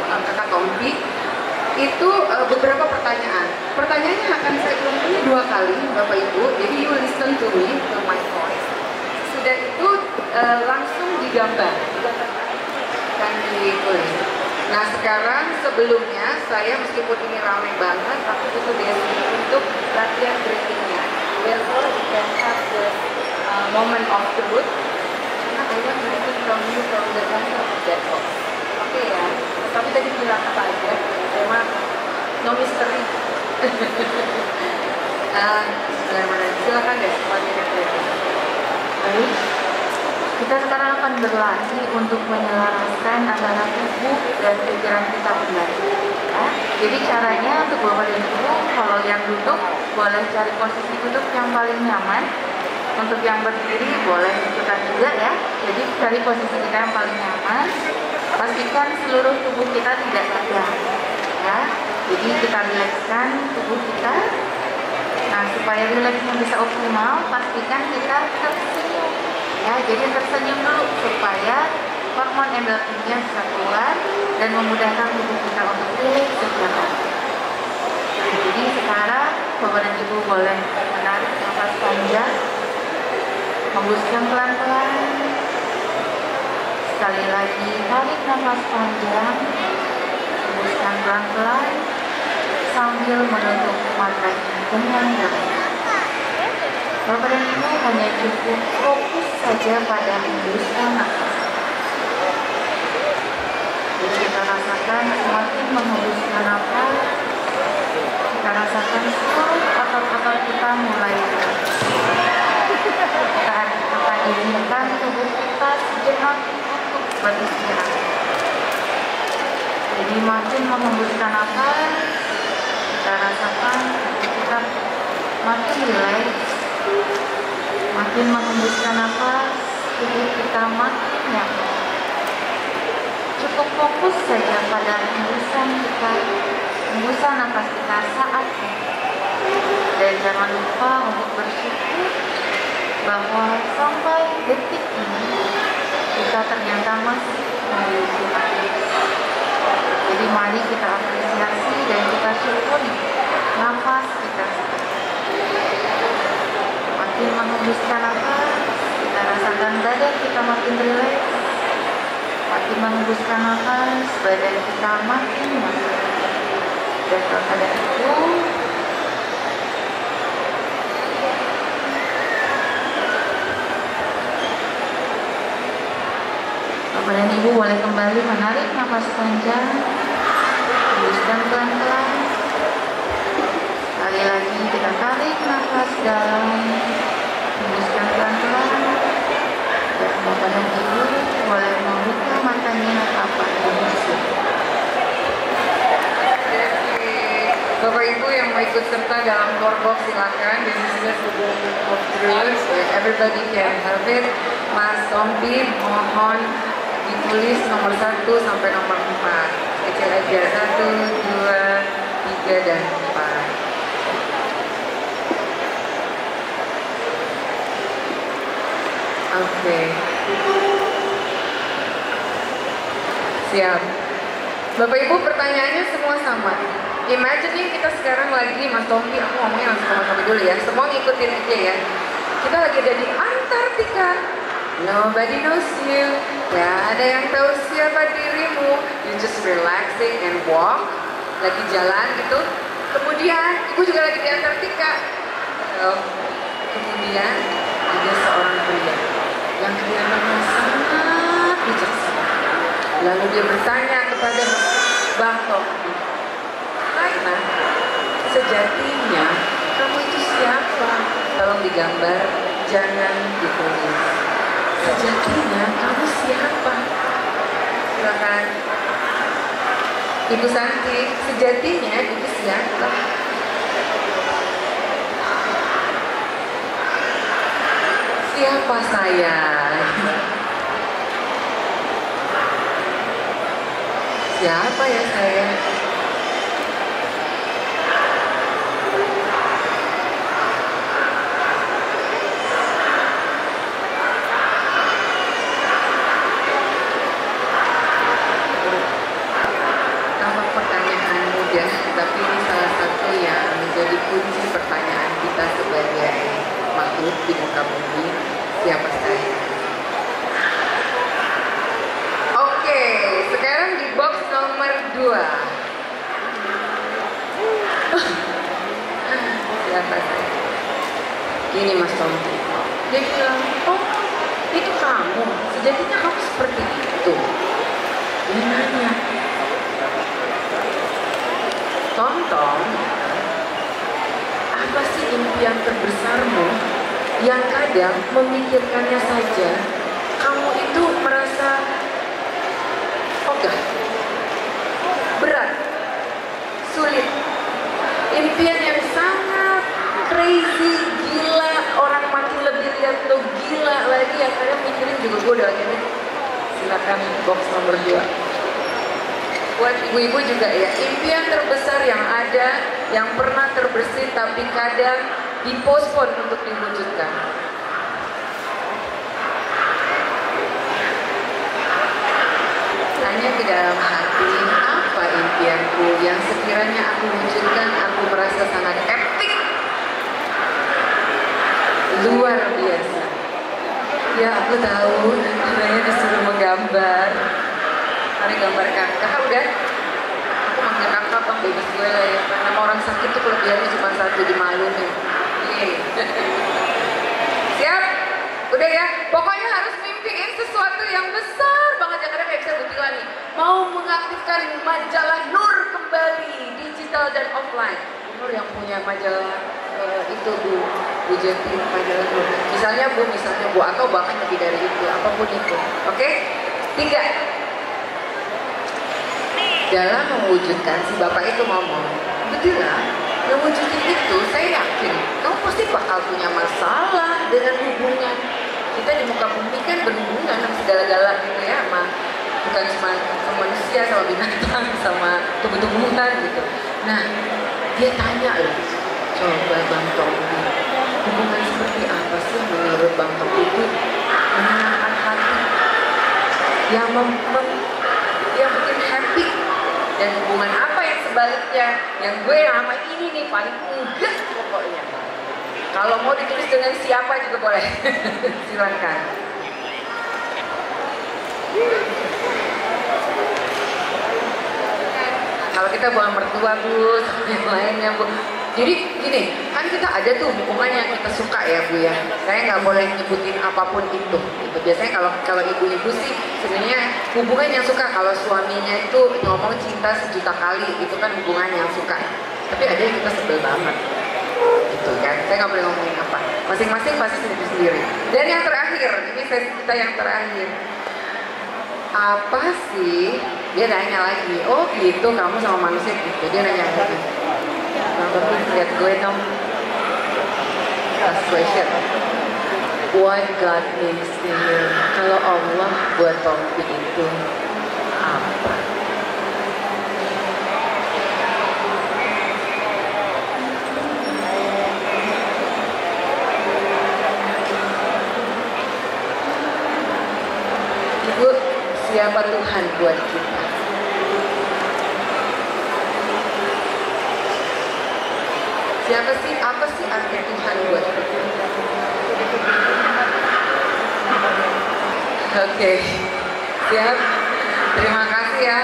S1: Kakak Tompi, itu beberapa pertanyaan. Pertanyaannya akan saya ulangi 2 kali, Bapak Ibu. Jadi you listen to me, to my voice. Sudah itu langsung digambar. Dan ditulis. Nah sekarang sebelumnya saya meskipun ini ramai banget, tapi butuh Desi untuk latihan breathingnya. Therefore we can have the moment of truth. Karena I want breathing from you from the center of that box. Oke ya. Tapi tadi bilang apa aja? Memang no mystery. Silakan deh semuanya breathing. Baik. Kita sekarang akan berlatih untuk menyelaraskan antara tubuh dan pikiran kita kembali. Ya. Jadi caranya untuk Bapak dan Ibu, kalau yang duduk boleh cari posisi duduk yang paling nyaman. Untuk yang berdiri boleh ikutan juga ya. Jadi cari posisi kita yang paling nyaman. Pastikan seluruh tubuh kita tidak tegang. Ya. Jadi kita rilekskan tubuh kita. Nah supaya rileksnya bisa optimal, pastikan kita tersenyum. Ya, jadi tersenyum dulu supaya hormon endorfinnya bisa keluar dan memudahkan tubuh kita untuk rileks sejenak. Jadi sekarang Bapak dan Ibu boleh menarik nafas panjang, hembuskan pelan-pelan. Sekali lagi tarik nafas panjang, hembuskan pelan-pelan sambil menutup mata dengan dalam. Bapak dan Ibu hanya cukup fokus saja pada hembuskan nafas. Jadi kita rasakan semakin menghembuskan nafas, kita rasakan seluruh otot-otot kita mulai kita akan izinkan tubuh kita sejenak untuk beristirahat. Jadi makin menghembuskan nafas, kita rasakan tubuh kita makin rileks. Makin menghembuskan nafas, tubuh kita makin nyaman. Cukup fokus saja pada hembusan kita, hembusan nafas kita saat ini.
S3: Dan jangan lupa untuk bersyukur bahwa sampai detik ini kita ternyata masih memiliki nafas. Jadi mari kita apresiasi dan kita syukuri nafas kita. Makin menghembuskan nafas, kita rasakan badan kita makin rileks. Makin menghembuskan nafas, badan kita makin masuk. Dan pada itu Bapak dan Ibu boleh kembali menarik nafas panjang, hembuskan pelan-pelan. Sekali lagi kita tarik nafas dalam, hembuskan pelan-pelan. Dan Bapak dan Ibu boleh membuka matanya kapan berhasil.
S1: Bapak Ibu yang mau ikut serta dalam tour box silakan. This is just the book of drills where everybody can have it. Mas Tompi mohon ditulis nomor 1 sampai nomor 4. Kecil aja, 1, 2, 3, dan 4. Oke. Siap. Bapak Ibu pertanyaannya semua sama. Imagine kita sekarang lagi, Mas Tompi, aku ngomongnya langsung sama Tompi dulu ya. Semua ngikutin aja ya. Kita lagi ada di Antartika. Nobody knows you. Gak ada yang tahu siapa dirimu. You just relaxing and walk. Lagi jalan gitu. Kemudian, ibu juga lagi di Antartika. Kemudian ada seorang pria yang kelihatannya sangat bijaksana. Lalu dia bertanya kepada Bang Tompi, karena sejatinya kamu itu siapa? Tolong digambar, jangan ditulis. Sejatinya kamu siapa? Silakan. Ibu Santi, sejatinya ibu siapa? Siapa saya? Siapa ya saya? Tapi ini salah satu yang menjadi kunci pertanyaan kita sebagai makhluk di muka bumi. Siapa saya? Oke, sekarang di box nomor 2. Siapa saya? Gini Mas Tompi. Dia bilang, oh itu kamu. Sejatinya kamu seperti itu. Dia nanya, Tonton, apa sih impian terbesarmu yang kadang memikirkannya saja kamu itu merasa ogah, berat, sulit, impian yang sangat crazy, gila, orang mati lebih lihat lo gila lagi ya, kadang mikirin juga gue udah lagi nih. Silakan box nomor 2. Buat ibu-ibu juga ya, impian terbesar yang ada, yang pernah terbersit tapi kadang dipospon untuk diwujudkan. Tanya ke dalam hati, apa impianku yang sekiranya aku wujudkan, aku merasa sangat epic, luar biasa. Ya aku tahu, sebenarnya disuruh menggambar. Mari gambarkan. Kakak udah? Aku manggil kakak bang, bebas gue lah ya. Nama orang sakit tuh kelebihannya cuma satu, dimalumin. Siap? Udah ya? Pokoknya harus mimpiin sesuatu yang besar banget. Ya karena kayak bisa Butila nih, mau mengaktifkan majalah Nur kembali, digital dan offline. Nur yang punya majalah itu Bu Jeti, majalah Nur. Misalnya Bu, atau bahkan lebih dari itu, apapun itu. Oke? 3. Dalam mewujudkan, si bapak itu ngomong, betul lah, mewujudkan itu saya yakin kamu pasti bakal punya masalah dengan hubungan. Kita di muka bumi kan berhubungan sama segala-gala gitu ya, bukan cuma sama manusia, sama binatang, sama tumbuh-tumbuhan gitu. Nah, dia tanya loh, Coba Bang Tompi, hubungan seperti apa sih yang menurut Bang Tompi itu menyenangkan hati, yang bikin happy, dan hubungan apa yang sebaliknya yang gue sama ini nih paling enggak pokoknya. Kalau mau ditulis dengan siapa juga boleh. Silakan. Kalau kita bawa mertua Bu, yang lainnya Bu. Jadi gini, kan kita ada tuh hubungan yang kita suka ya Bu ya. Saya nggak boleh nyebutin apapun itu. Gitu. Biasanya kalau ibu-ibu sih sebenarnya hubungan yang suka. Kalau suaminya itu ngomong cinta sejuta kali, itu kan hubungan yang suka. Tapi ada yang kita sebel banget. Gitu kan, saya nggak boleh ngomongin apa. Masing-masing pasti sendiri-sendiri. Dan yang terakhir, ini sesi kita yang terakhir. Apa sih? Dia nanya lagi, oh gitu kamu sama manusia gitu. Dia nanya lagi. Tapi lihat gue dong. Last question. What God means to you? Kalau Allah buat Tompi itu apa? Ibu, siapa Tuhan buat kita? Siapa sih, apa sih arti Tuhan buat kita? Oke, siap. Terima kasih ya.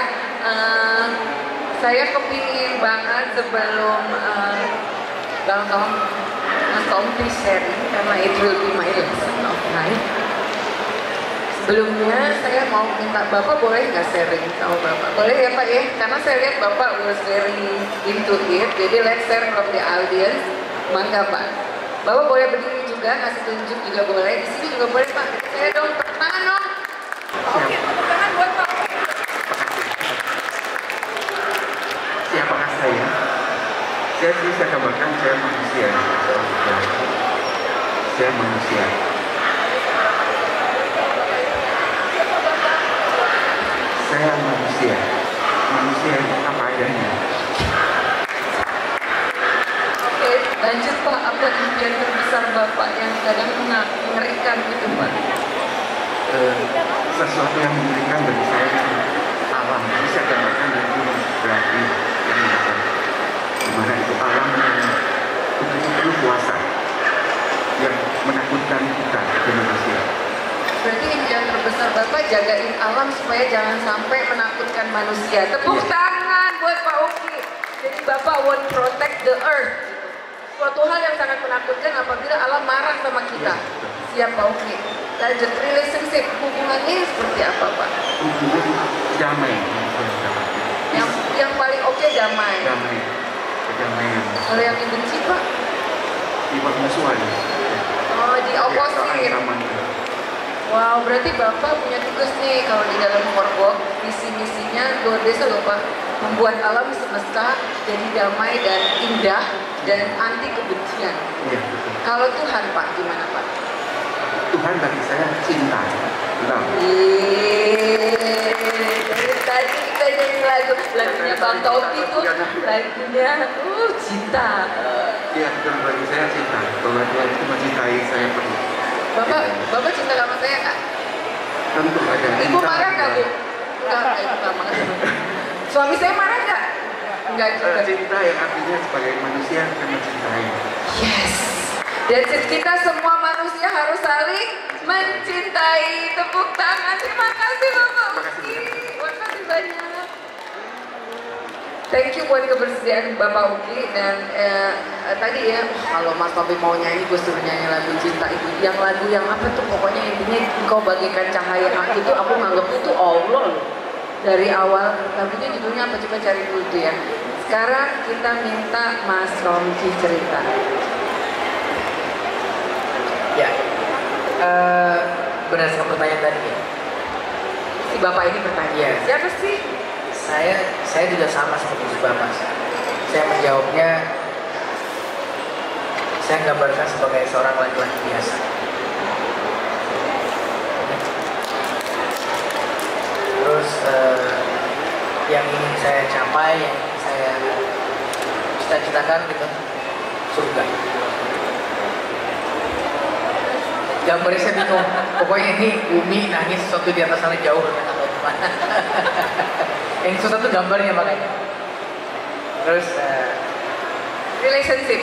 S1: Saya kepingin banget sebelum Bang Tompi sharing, karena it will be my lesson of life. Sebelumnya saya mau minta Bapak boleh nggak sharing sama Bapak? Boleh ya Pak ya? Karena saya lihat Bapak was very into it. Jadi let's share from the audience. Mangga Pak. Bapak boleh berdiri juga, ngasih tunjuk juga boleh. Di sini juga boleh Pak. Saya dong, tepuk tangan dong. Oke, tepuk tangan buat Pak.
S4: Siapakah saya? Saya bisa kabarkan saya manusia. Saya manusia. Saya manusia yang apa adanya.
S1: Oke, lanjut Pak. Apa impian terbesar Bapak yang kadang mengerikan gitu Pak?
S4: Sesuatu yang mengerikan bagi saya itu alam. Bisa gambarkan dari gunung berapi yang besar. Dimana itu alam yang begitu penuh kuasa yang menakutkan kita sebagai manusia.
S1: Berarti impian terbesar Bapak jagain alam supaya jangan sampai menakutkan manusia. Tepuk tangan buat Pak Uki. Jadi Bapak want protect the earth. Suatu hal yang sangat menakutkan apabila alam marah sama kita. Siap Pak Uki. Lanjut, relationship, hubungannya seperti apa Pak?
S4: Hubungan damai.
S1: Yang paling oke damai.
S4: Damai. Kedamaian.
S1: Kalau yang dibenci Pak?
S4: Di permusuhan.
S1: Oh, di opposite. Wow, berarti Bapak punya tugas nih kalau di dalam Forbox, visi-misinya luar biasa loh Pak. Membuat alam semesta jadi damai dan indah dan anti kebencian.
S4: Iya.
S1: Kalau Tuhan Pak, gimana Pak?
S4: Tuhan bagi saya cinta. Love.
S1: Dari tadi kita nyanyi lagunya Bang Tompi tuh, lagunya cinta.
S4: Iya, Tuhan bagi saya cinta. Bahwa Tuhan itu mencintai saya penuh.
S1: Bapak cinta sama saya Kak?
S4: Tentu ada.
S1: Ibu marah nggak Bu? Enggak, Ibu nggak marah. Suami saya marah nggak? Enggak juga.
S4: Cinta yang artinya sebagai manusia akan mencintai.
S1: Yes. Dan kita semua manusia harus saling mencintai. Tepuk tangan. Terima kasih Bapak Uki. Terima kasih banyak. Thank you buat kebersediaan Bapak Uki. Dan tadi ya, kalau Mas Tompi mau nyanyi, gue suruh nyanyi lagu cinta itu. Yang lagu yang apa tuh, pokoknya intinya engkau bagaikan cahaya aku itu, aku nganggap itu Allah loh. Dari awal, lagunya judulnya apa, coba cari dulu tuh ya. Sekarang kita minta Mas Tompi cerita.
S2: Ya, berdasarkan pertanyaan tadi ya.
S1: Si Bapak ini bertanya,
S2: Iya.
S1: siapa sih?
S2: Saya juga sama seperti si Bapak. Saya menjawabnya, saya gambarkan sebagai seorang laki-laki biasa. Terus yang ingin saya capai, yang ingin saya cita-citakan gitu, surga. Gambarnya saya bingung, pokoknya ini bumi nangis sesuatu di atas sana jauh atau gimana. Yang susah tuh gambarnya makanya. Terus
S1: Relationship.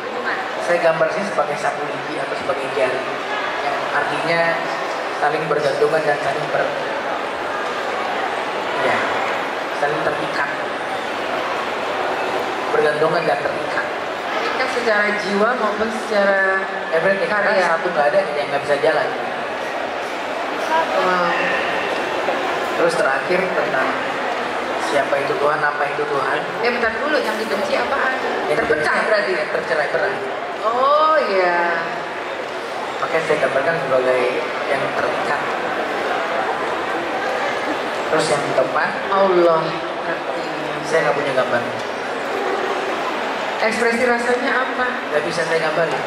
S1: Hubungan.
S2: saya gambar sih sebagai sapu lidi atau sebagai jari, yang artinya saling bergantungan dan saling saling terikat, bergantungan dan terikat.
S1: Terikat secara jiwa maupun secara
S2: Everything, karena
S1: karya.
S2: satu nggak ada yang nggak bisa jalan.
S1: Wow.
S2: Terus terakhir tentang siapa itu Tuhan, apa itu Tuhan.
S1: Bentar dulu, yang dibenci apaan?
S2: Yang
S1: Terpecah
S2: dibenci,
S1: berarti?
S2: yang tercerai-berai.
S1: Oh iya.
S2: Makanya saya gambarkan sebagai yang terikat. Terus yang keempat,
S1: Allah.
S2: saya nggak punya gambar,
S1: Ekspresi rasanya apa?
S2: nggak bisa saya gambarin.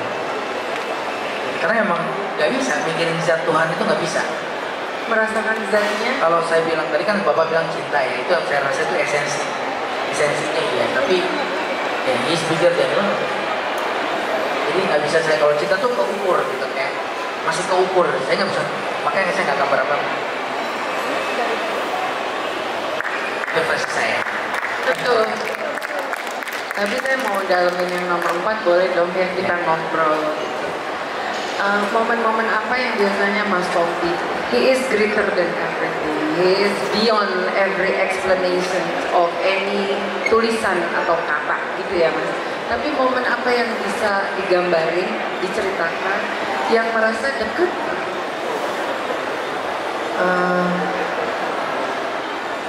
S2: Karena emang nggak bisa mikirin zat Tuhan itu nggak bisa.
S1: Merasakan zatnya?
S2: Kalau saya bilang tadi kan Bapak bilang cinta ya, itu saya rasa itu esensinya ya. Tapi ya is bigger than love. Jadi nggak bisa saya, kalau cinta tuh keukur gitu, kayak masih keukur. Saya nggak bisa, makanya saya nggak gambar apa-apa. Itu versi saya.
S1: Betul. Tapi saya mau dalamin yang nomor 4, boleh dong ya kita ngobrol. Momen-momen apa yang biasanya Mas Tompi? He is greater than everything. He is beyond every explanation of any tulisan atau kata gitu ya Mas. Tapi momen apa yang bisa digambarin, diceritakan, yang merasa deket?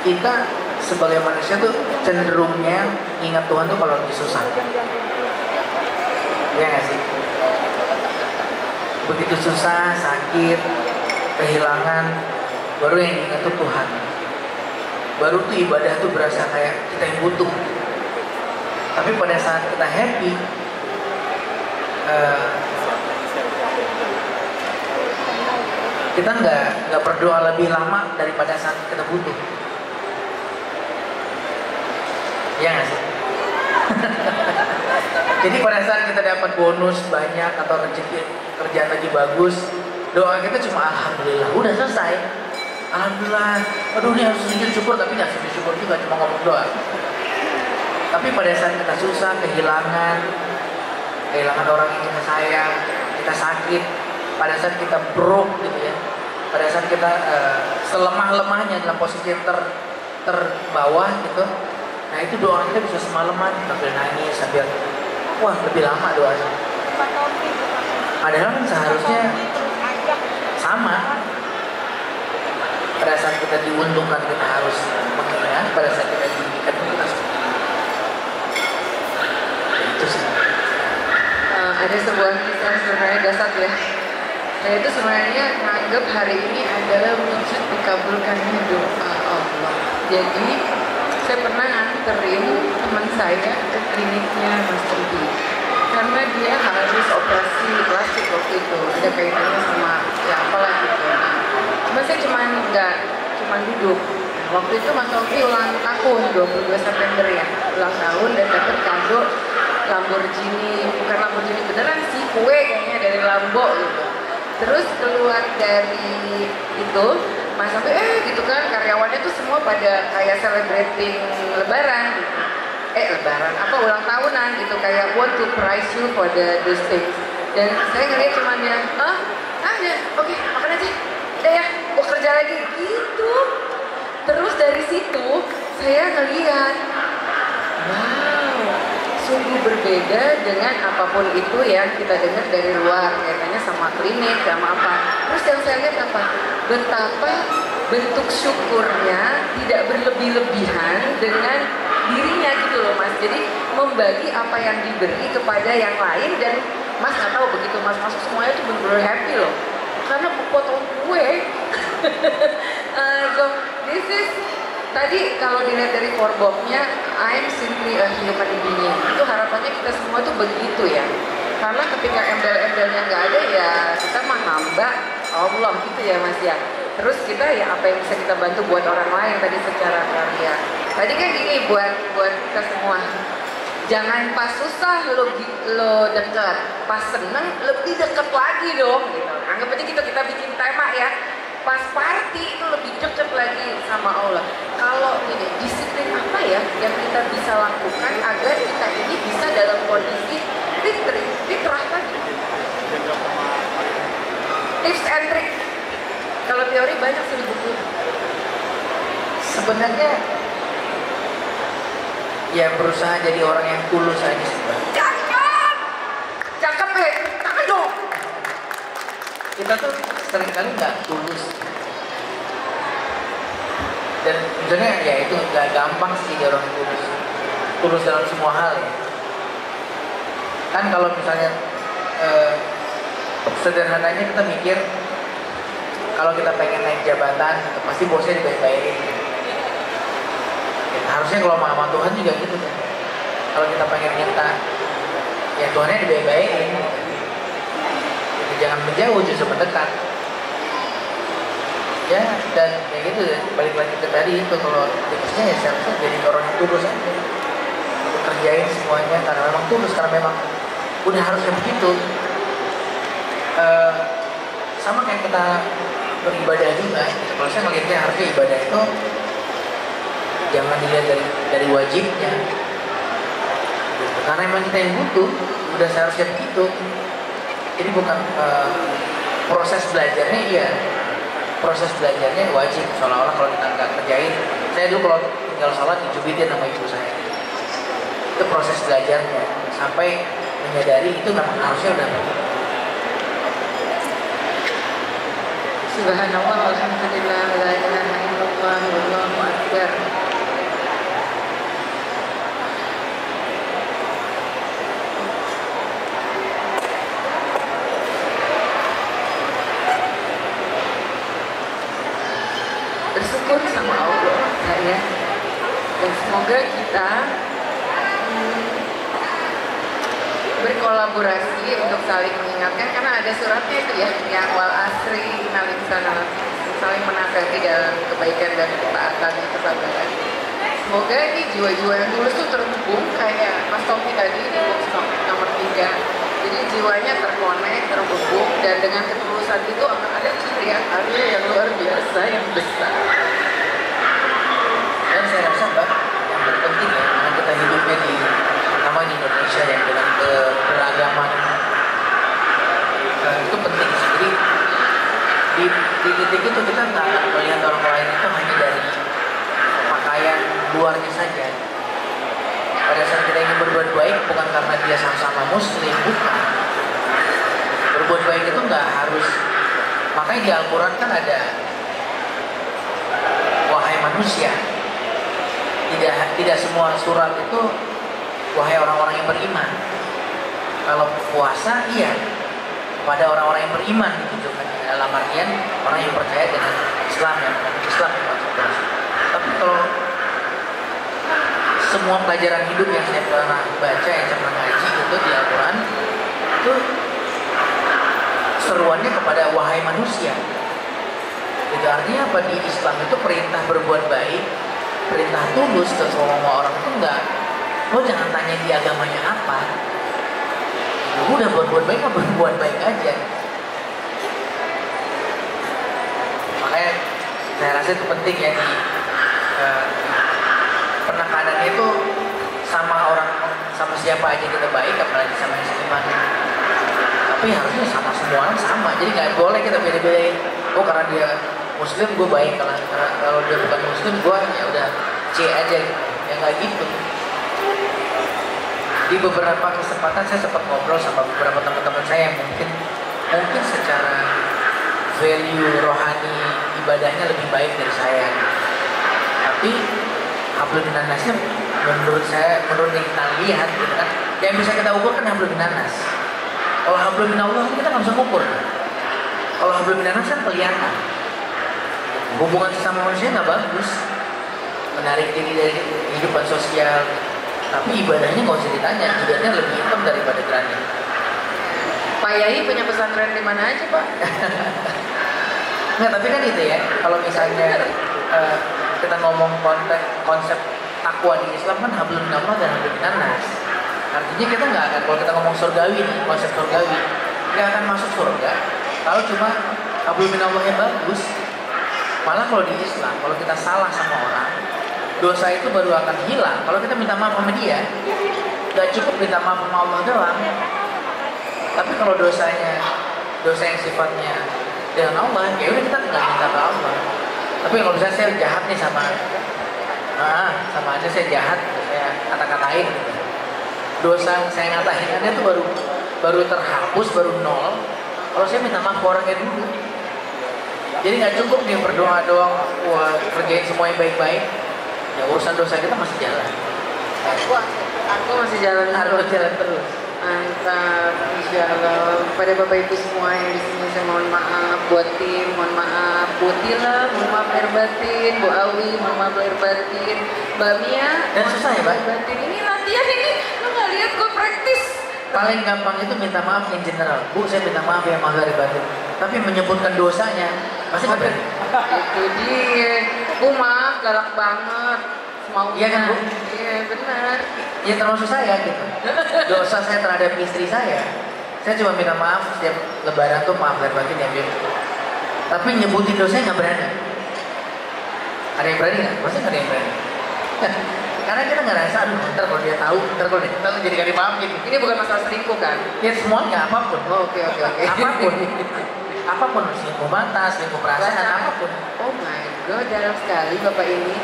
S2: Kita sebagai manusia tuh cenderungnya ingat Tuhan tuh kalau lagi susah. Ya nggak sih? Begitu susah, sakit, kehilangan, baru yang diingat tuh Tuhan. Baru tuh ibadah tuh berasa kayak kita yang butuh. Tapi pada saat kita happy, kita nggak berdoa lebih lama daripada saat kita butuh. Ya nggak sih? Jadi pada saat kita dapat bonus banyak atau rezeki kerjaan lagi bagus, doa kita cuma alhamdulillah, udah selesai. Alhamdulillah, aduh ini harus sujud syukur, tapi nggak sujud syukur juga, cuma ngomong doa. Tapi pada saat kita susah, kehilangan orang yang kita sayang, kita sakit, pada saat kita broke gitu ya, pada saat kita selemah-lemahnya dalam posisi yang terbawah gitu, nah itu doa kita bisa semalaman sambil nangis, sambil wah lebih lama doanya. Padahal kan seharusnya sama. Pada saat kita diuntungkan kita harus mengingat, pada saat kita dirugikan kita harus itu sih.
S1: Ada sebuah kisah sebenarnya dasar ya. Saya itu sebenarnya menganggap hari ini adalah wujud dikabulkannya doa Allah. Jadi saya pernah nganterin teman saya ke kliniknya Mas Tompi karena dia harus operasi plastik waktu itu, ada kaitannya sama ya apalah gitu. Cuma saya cuma duduk. Waktu itu Mas Tompi ulang tahun 22 September ya, ulang tahun dan dapat kado Lamborghini, bukan Lamborghini beneran sih, kue kayaknya dari Lambo gitu. Terus keluar dari itu Mas Tompi gitu kan, karyawannya tuh semua pada kayak celebrating lebaran gitu. Lebaran apa ulang tahunan gitu, kayak want to prize you for those things. Dan saya ngeliat cuma dia, ya oke, makan aja, udah ya, mau kerja lagi gitu. Terus dari situ saya ngeliat, wow, sungguh berbeda dengan apapun itu yang kita dengar dari luar, kaitannya sama klinik, sama apa. Terus yang saya lihat apa? Betapa bentuk syukurnya tidak berlebih-lebihan dengan dirinya gitu loh Mas. Jadi membagi apa yang diberi kepada yang lain, dan Mas nggak tahu begitu Mas masuk semuanya tuh bener-bener happy loh. Karena potong kue. So this is tadi kalau dilihat dari korboknya, I'm simply a human being. Itu harapannya kita semua tuh begitu ya. Karena ketika embel-embelnya nggak ada ya kita mah hamba Allah gitu ya Mas ya. Terus kita ya apa yang bisa kita bantu buat orang lain tadi secara karya. Tadi kan gini buat kita semua. Jangan pas susah lo deket, pas seneng lebih deket lagi dong gitu. Anggap aja kita bikin tema ya. Pas party itu lebih deket lagi sama Allah. Kalau ini disiplin apa ya yang kita bisa lakukan agar kita ini bisa dalam kondisi fitrah tadi. Tips and trick. Kalau teori banyak sih buku.
S2: Sebenarnya ya berusaha jadi orang yang tulus aja sih, Mbak.
S1: Cakep tangan dong.
S2: Kita tuh seringkali nggak tulus. Dan sebenarnya ya itu nggak gampang sih jadi orang yang tulus. Tulus dalam semua hal ya. Kan kalau misalnya sederhananya kita mikir kalau kita pengen naik jabatan, pasti bosnya dibaik-baikin. Harusnya kalau sama Tuhan juga gitu kan. Kalau kita pengen minta, ya Tuhannya dibaik-baikin. Jadi jangan menjauh, justru mendekat. Ya, dan ya gitu ya, balik lagi ke tadi itu, kalau tipsnya ya seharusnya jadi orang yang tulus aja. Untuk kerjain semuanya karena memang tulus, karena memang udah harusnya begitu. Sama kayak kita beribadah juga. Kalau saya melihatnya harusnya ibadah itu jangan dilihat dari wajibnya, gitu. Karena memang kita yang butuh, udah seharusnya begitu. Jadi bukan proses belajarnya, iya proses belajarnya wajib, seolah-olah kalau kita nggak kerjain. Saya dulu kalau tinggal sholat dicubitin sama ibu saya. Itu proses belajarnya sampai menyadari itu memang harusnya udah begitu.
S1: Subhanallah, alhamdulillah, la ilaha illallah, wallahu akbar. Bersyukur sama Allah saya, dan semoga kita berkolaborasi untuk saling mengingatkan, karena ada suratnya itu ya, yang wal asri innal insana saling menasihati dalam kebaikan dan ketaatan dan kesabaran. Semoga ini jiwa-jiwa yang tulus tuh terhubung kayak Mas Tommy tadi di box nomor 3. Jadi jiwanya terkonek, terhubung, dan dengan ketulusan itu akan ada karya-karya yang luar biasa, yang besar.
S2: Dan saya rasa Mbak, yang terpenting ya, karena kita hidupnya pertama di Indonesia yang dengan keberagaman itu penting sih. Jadi di titik itu kita nggak akan melihat orang lain itu hanya dari pakaian luarnya saja. Pada saat kita ingin berbuat baik bukan karena dia sama-sama muslim, bukan. Berbuat baik itu nggak harus. Makanya di Al-Quran kan ada wahai manusia. Tidak semua surat itu wahai orang-orang yang beriman. Kalau puasa iya pada orang-orang yang beriman ditujukan, dalam artian orang yang percaya dengan Islam, yang Islam yang puasa. Tapi kalau semua pelajaran hidup yang saya pernah baca, yang saya pernah ngaji itu di Al-Quran, itu seruannya kepada wahai manusia. Jadi artinya apa? Di Islam itu perintah berbuat baik, perintah tulus ke semua orang itu enggak. Lo jangan tanya di agamanya apa. Lo udah berbuat baik, berbuat baik aja. Makanya saya rasa itu penting ya, di penekanan itu sama orang, sama siapa aja kita baik, apalagi sama yang seiman. Tapi harusnya sama semua orang sama. Jadi nggak boleh kita beda-bedain. Oh karena dia Muslim gue baik, kalau dia bukan Muslim gue ya udah C aja. Ya nggak gitu. Di beberapa kesempatan saya sempat ngobrol sama beberapa teman-teman saya yang mungkin secara value rohani ibadahnya lebih baik dari saya. Tapi hablum minannasnya menurut saya, menurut yang kita lihat gitu kan, yang bisa kita ukur kan hablum minannas. Kalau hablum minallah kita nggak bisa ukur. Kalau hablum minannas kan kelihatan. Hubungan sesama manusia nggak bagus, menarik diri dari kehidupan sosial. Tapi ibadahnya nggak usah ditanya, ibadahnya lebih hitam daripada granit.
S1: Pak Yai punya pesantren di mana aja Pak?
S2: Nggak, tapi kan itu ya, kalau misalnya kita ngomong konsep takwa di Islam kan hablum minallah dan hablum minannas. Artinya kita nggak akan, kalau kita ngomong surgawi nih, konsep surgawi, nggak akan masuk surga kalau cuma qabul minallahnya bagus. Malah kalau di Islam, kalau kita salah sama orang, dosa itu baru akan hilang kalau kita minta maaf sama dia. Gak cukup minta maaf sama Allah doang. Tapi kalau dosanya, dosa yang sifatnya dengan Allah, ya udah kita tinggal minta ke Allah. Tapi kalau misalnya saya jahat nih sama aja saya jahat, saya kata-katain gitu. Dosa yang saya ngatain dia tuh baru terhapus, baru nol kalau saya minta maaf ke orangnya dulu. Jadi nggak cukup nih berdoa doang, wah kerjain semua yang baik-baik, ya urusan dosa kita masih jalan.
S1: Aku masih jalan
S2: Harus jalan terus.
S1: Mantap, insya Allah. Pada Bapak Ibu semua yang di sini saya mohon maaf, buat tim mohon maaf, Bu Tila mohon maaf lahir batin, Bu Awi mohon maaf lahir batin, Mbak Mia.
S2: Dan susah ya, Mbak?
S1: Batin ini latihan ini, lu nggak lihat gue praktis.
S2: Paling gampang itu minta maaf yang general. Bu, saya minta maaf ya, maaf lahir batin. Tapi menyebutkan dosanya, pasti nggak berani.
S1: Itu dia. Bu maaf, galak banget. Mau
S2: Iya kan, Bu?
S1: Iya benar.
S2: Ya termasuk saya gitu. Dosa saya terhadap istri saya cuma minta maaf setiap lebaran tuh maaf lahir batin ya, Bim. Tapi nyebutin dosanya nggak berani. Ada yang berani nggak? Pasti nggak ada yang berani. Karena kita nggak rasa, aduh ntar kalau dia tahu, ntar kalau dia tahu jadi gak dimaafin.
S1: Ini bukan masalah selingkuh kan?
S2: Ya semuanya, apapun.
S1: Oh, oke.
S2: Apapun, selingkuh mata, selingkuh perasaan, apapun.
S1: Oh my god, dalam sekali Bapak ini.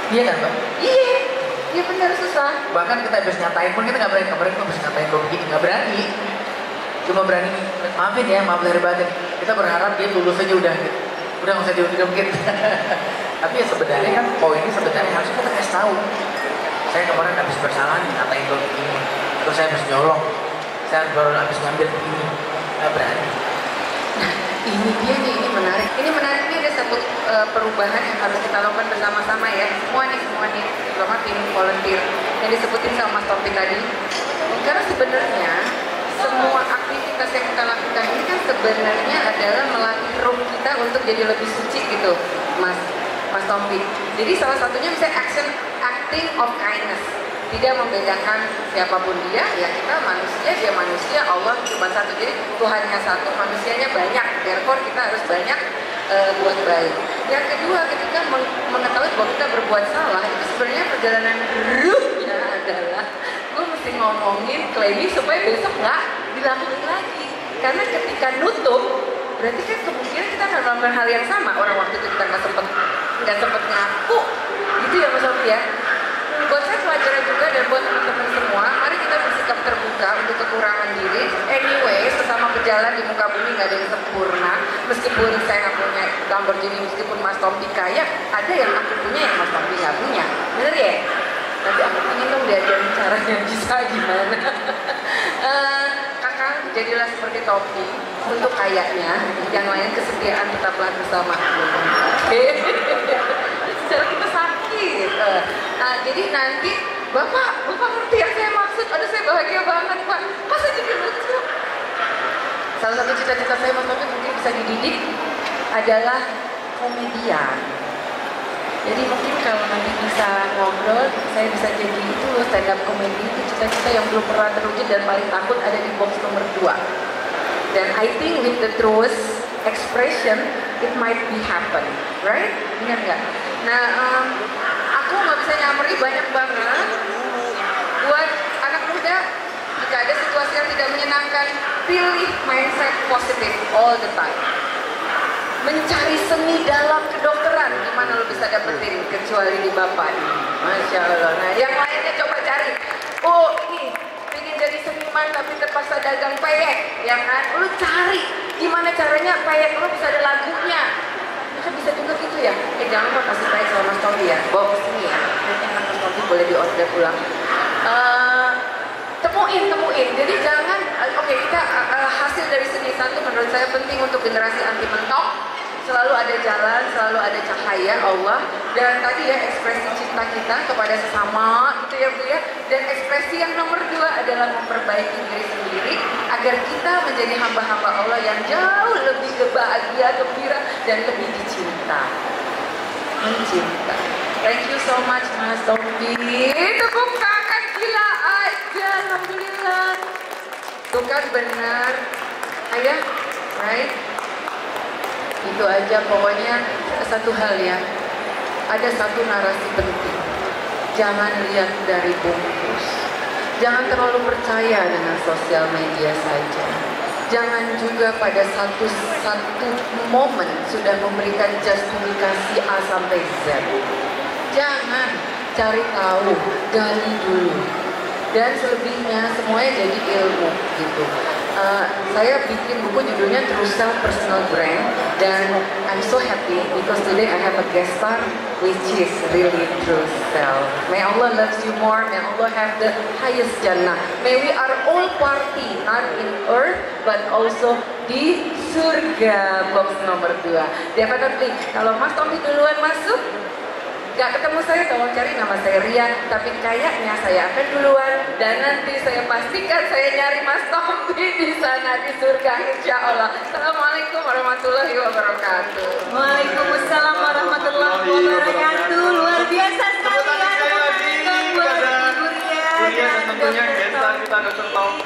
S2: Iya kan, Mbak?
S1: Iya benar, susah.
S2: Bahkan kita habis nyatain pun kita nggak berani. Kemarin kita habis nyatain lo begini, nggak berani. Cuma berani, maafin ya, maaf lahir batin. Kita berharap dia tulus aja udah gitu. Udah nggak usah diungkit-ungkit. Tapi ya sebenarnya kan poinnya sebenarnya harus kita kasih tahu. Saya kemarin habis bersalah nih, ngatain lo begini. Terus saya habis nyolong. Saya baru habis ngambil begini. Nggak berani.
S1: Nah, ini dia nih, ini menarik. Ini menarik, ini ada satu perubahan yang harus kita lakukan bersama-sama ya. Semua nih, terutama tim volunteer yang disebutin sama Mas Topik tadi. Karena sebenarnya semua aktivitas yang kita lakukan ini kan sebenarnya adalah melatih roh kita untuk jadi lebih suci gitu, Mas Topik. Jadi salah satunya bisa acting of kindness. Tidak membedakan siapapun dia, ya kita manusia, dia manusia, Allah cuma satu. Jadi Tuhannya satu, manusianya banyak. Therefore kita harus banyak buat baik. Yang kedua, ketika mengetahui bahwa kita berbuat salah, itu sebenarnya perjalanan ruhnya adalah gue mesti ngomongin, claiming supaya besok nggak dilakukan lagi. Karena ketika nutup, berarti kan kemungkinan kita akan melakukan hal yang sama. Orang waktu itu kita nggak sempet ngaku, gitu ya Mas Sofi ya. Buat saya pelajaran juga dan buat teman-teman semua, mari kita bersikap terbuka untuk kekurangan diri. Anyway, sesama berjalan di muka bumi nggak ada yang sempurna. Meskipun saya nggak punya Lamborghini, meskipun Mas Tompi kaya, ada yang aku punya yang Mas Tompi nggak punya. Bener ya? Tapi aku ingin dong diajarin caranya bisa gimana. Kakak, jadilah seperti Tompi. Untuk kayaknya, yang lain kesetiaan tetaplah bersama. Oke. Secara kita sakit. Nah, jadi nanti Bapak ngerti yang saya maksud. Aduh, saya bahagia banget, Pak. Kok saya jadi lucu? Salah satu cita-cita saya Mas Tompi mungkin bisa dididik adalah komedian. Jadi mungkin kalau nanti bisa ngobrol, saya bisa jadi itu stand up comedy. Itu cita-cita yang belum pernah terwujud dan paling takut ada di box nomor 2. Dan I think with the truth expression, it might be happen, right? Benar nggak? Nah, aku nggak bisa nyameri banyak banget buat anak muda. Jika ada situasi yang tidak menyenangkan, pilih mindset positif all the time. Mencari seni dalam kedokteran, gimana lo bisa dapetin kecuali di Bapak ini. Masya Allah. Nah, yang lainnya coba cari. Oh, ini pengen jadi seniman tapi terpaksa dagang peyek, ya kan? Lo cari gimana caranya peyek lo bisa ada lagunya. Kan bisa juga gitu ya. Jangan lupa kasih peyek sama Mas Tompi ya. Bawa ke sini ya. Nanti Mas Tompi boleh diorder pulang. Temuin. Jadi jangan, oke, kita hasil dari seni satu menurut saya penting untuk generasi anti mentok. Selalu ada jalan, selalu ada cahaya Allah. Dan tadi ya ekspresi cinta kita kepada sesama gitu ya Bu ya. Dan ekspresi yang nomor 2 adalah memperbaiki diri sendiri agar kita menjadi hamba-hamba Allah yang jauh lebih bahagia, gembira dan lebih dicinta. Mencinta. Thank you so much Mas Tompi. Tepuk tangan gila. Tuh kan benar. Ayah, right? Itu aja pokoknya satu hal ya. Ada satu narasi penting. Jangan lihat dari bungkus. Jangan terlalu percaya dengan sosial media saja. Jangan juga pada satu momen sudah memberikan justifikasi A sampai Z. Jangan cari tahu, gali dulu. Dan selebihnya semuanya jadi ilmu gitu. Saya bikin buku judulnya True Self Personal Brand, dan I'm so happy because today I have a guest star which is really true self. May Allah loves you more, may Allah have the highest jannah. May we are all party not in earth but also di surga. Box nomor 2. Definitely kalau Mas Tommy duluan masuk, gak ketemu saya, tolong cari nama saya Ria, tapi kayaknya saya akan duluan dan nanti saya pastikan saya nyari Mas Tommy di sana di surga insya Allah. Assalamualaikum warahmatullahi wabarakatuh.
S3: Waalaikumsalam warahmatullahi wabarakatuh. Luar biasa sekali ya buat Ibu Ria dan
S5: tentunya
S3: Dr.
S5: gestar kita Dr. Tommy.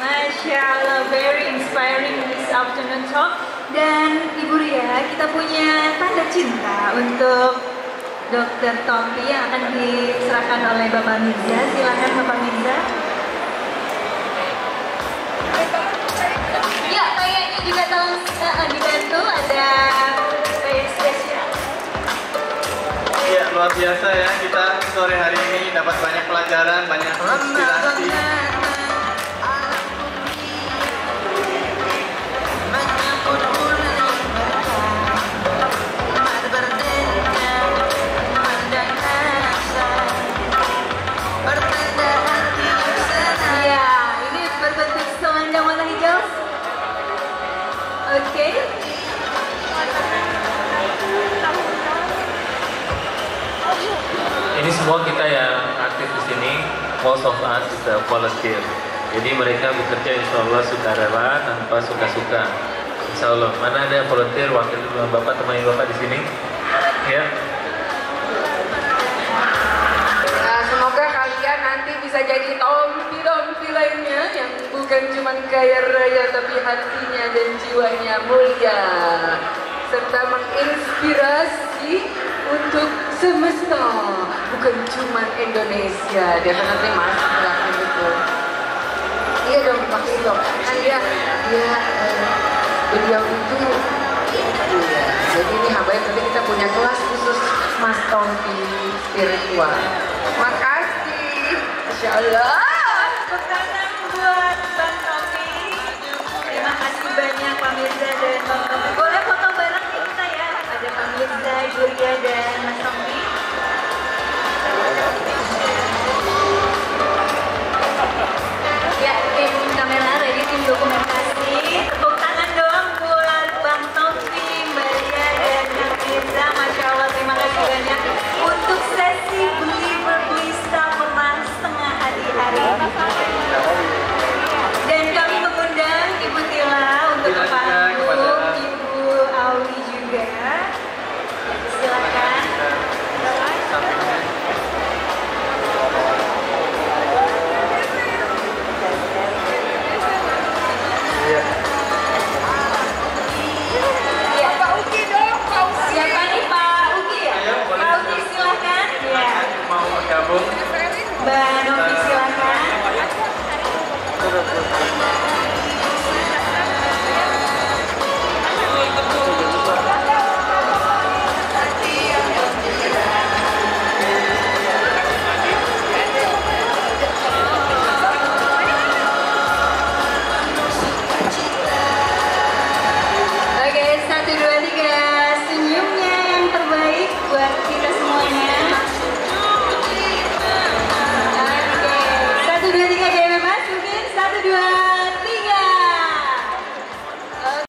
S3: Masya Allah, very inspiring this afternoon talk. Dan Ibu Ria, kita punya tanda cinta untuk Dr. Tommy yang akan diserahkan oleh Bapak Mirza. Silakan Bapak Mirza. Ya, kayaknya juga tolong dibantu, ada kayak spesial.
S5: Iya, luar biasa ya, kita sore hari ini dapat banyak pelajaran, banyak inspirasi.
S3: Oke.
S6: Ini semua kita yang aktif di sini, most of us is a volunteer. Jadi mereka bekerja insya Allah sukarela tanpa suka-suka. Insya Allah. Mana ada volunteer wakil Bapak, temani Bapak di sini? Ya.
S1: Nah, semoga kalian nanti bisa jadi tompi-tompi lainnya yang bukan cuma kaya raya tapi hatinya dan jiwanya mulia, serta menginspirasi untuk semesta, bukan cuma Indonesia. Dia kan nanti masuk lagi gitu. Iya dong, pakai itu kan beliau itu ya. Jadi ini habaib, tapi kita punya kelas khusus Mas Tommy spiritual. Makasih, Insya Allah.
S3: Tepuk tangan buat Bang Tommy. Terima kasih banyak Pak Mirza dan Bang Tommy. Boleh foto bareng nih kita ya. Ada Pak Mirza, Ibu Ria dan Mas Tommy. Ya, tim kamera ready, tim dokumentasi. Tepuk tangan dong buat Bang Tommy, Mbak Ria dan Bang Mirza. Masya Allah, terima kasih banyak untuk sesi beli berbeli setelah setengah hari ini. Dan kami mengundang Ibu Tila untuk ke panggung, Ibu Auli juga. Silakan. Ya, Pak Uki dong, Pak Uki. Siapa nih Pak Uki ya? Pak Uki silakan. Ya.
S5: Mau bergabung?
S3: Mbak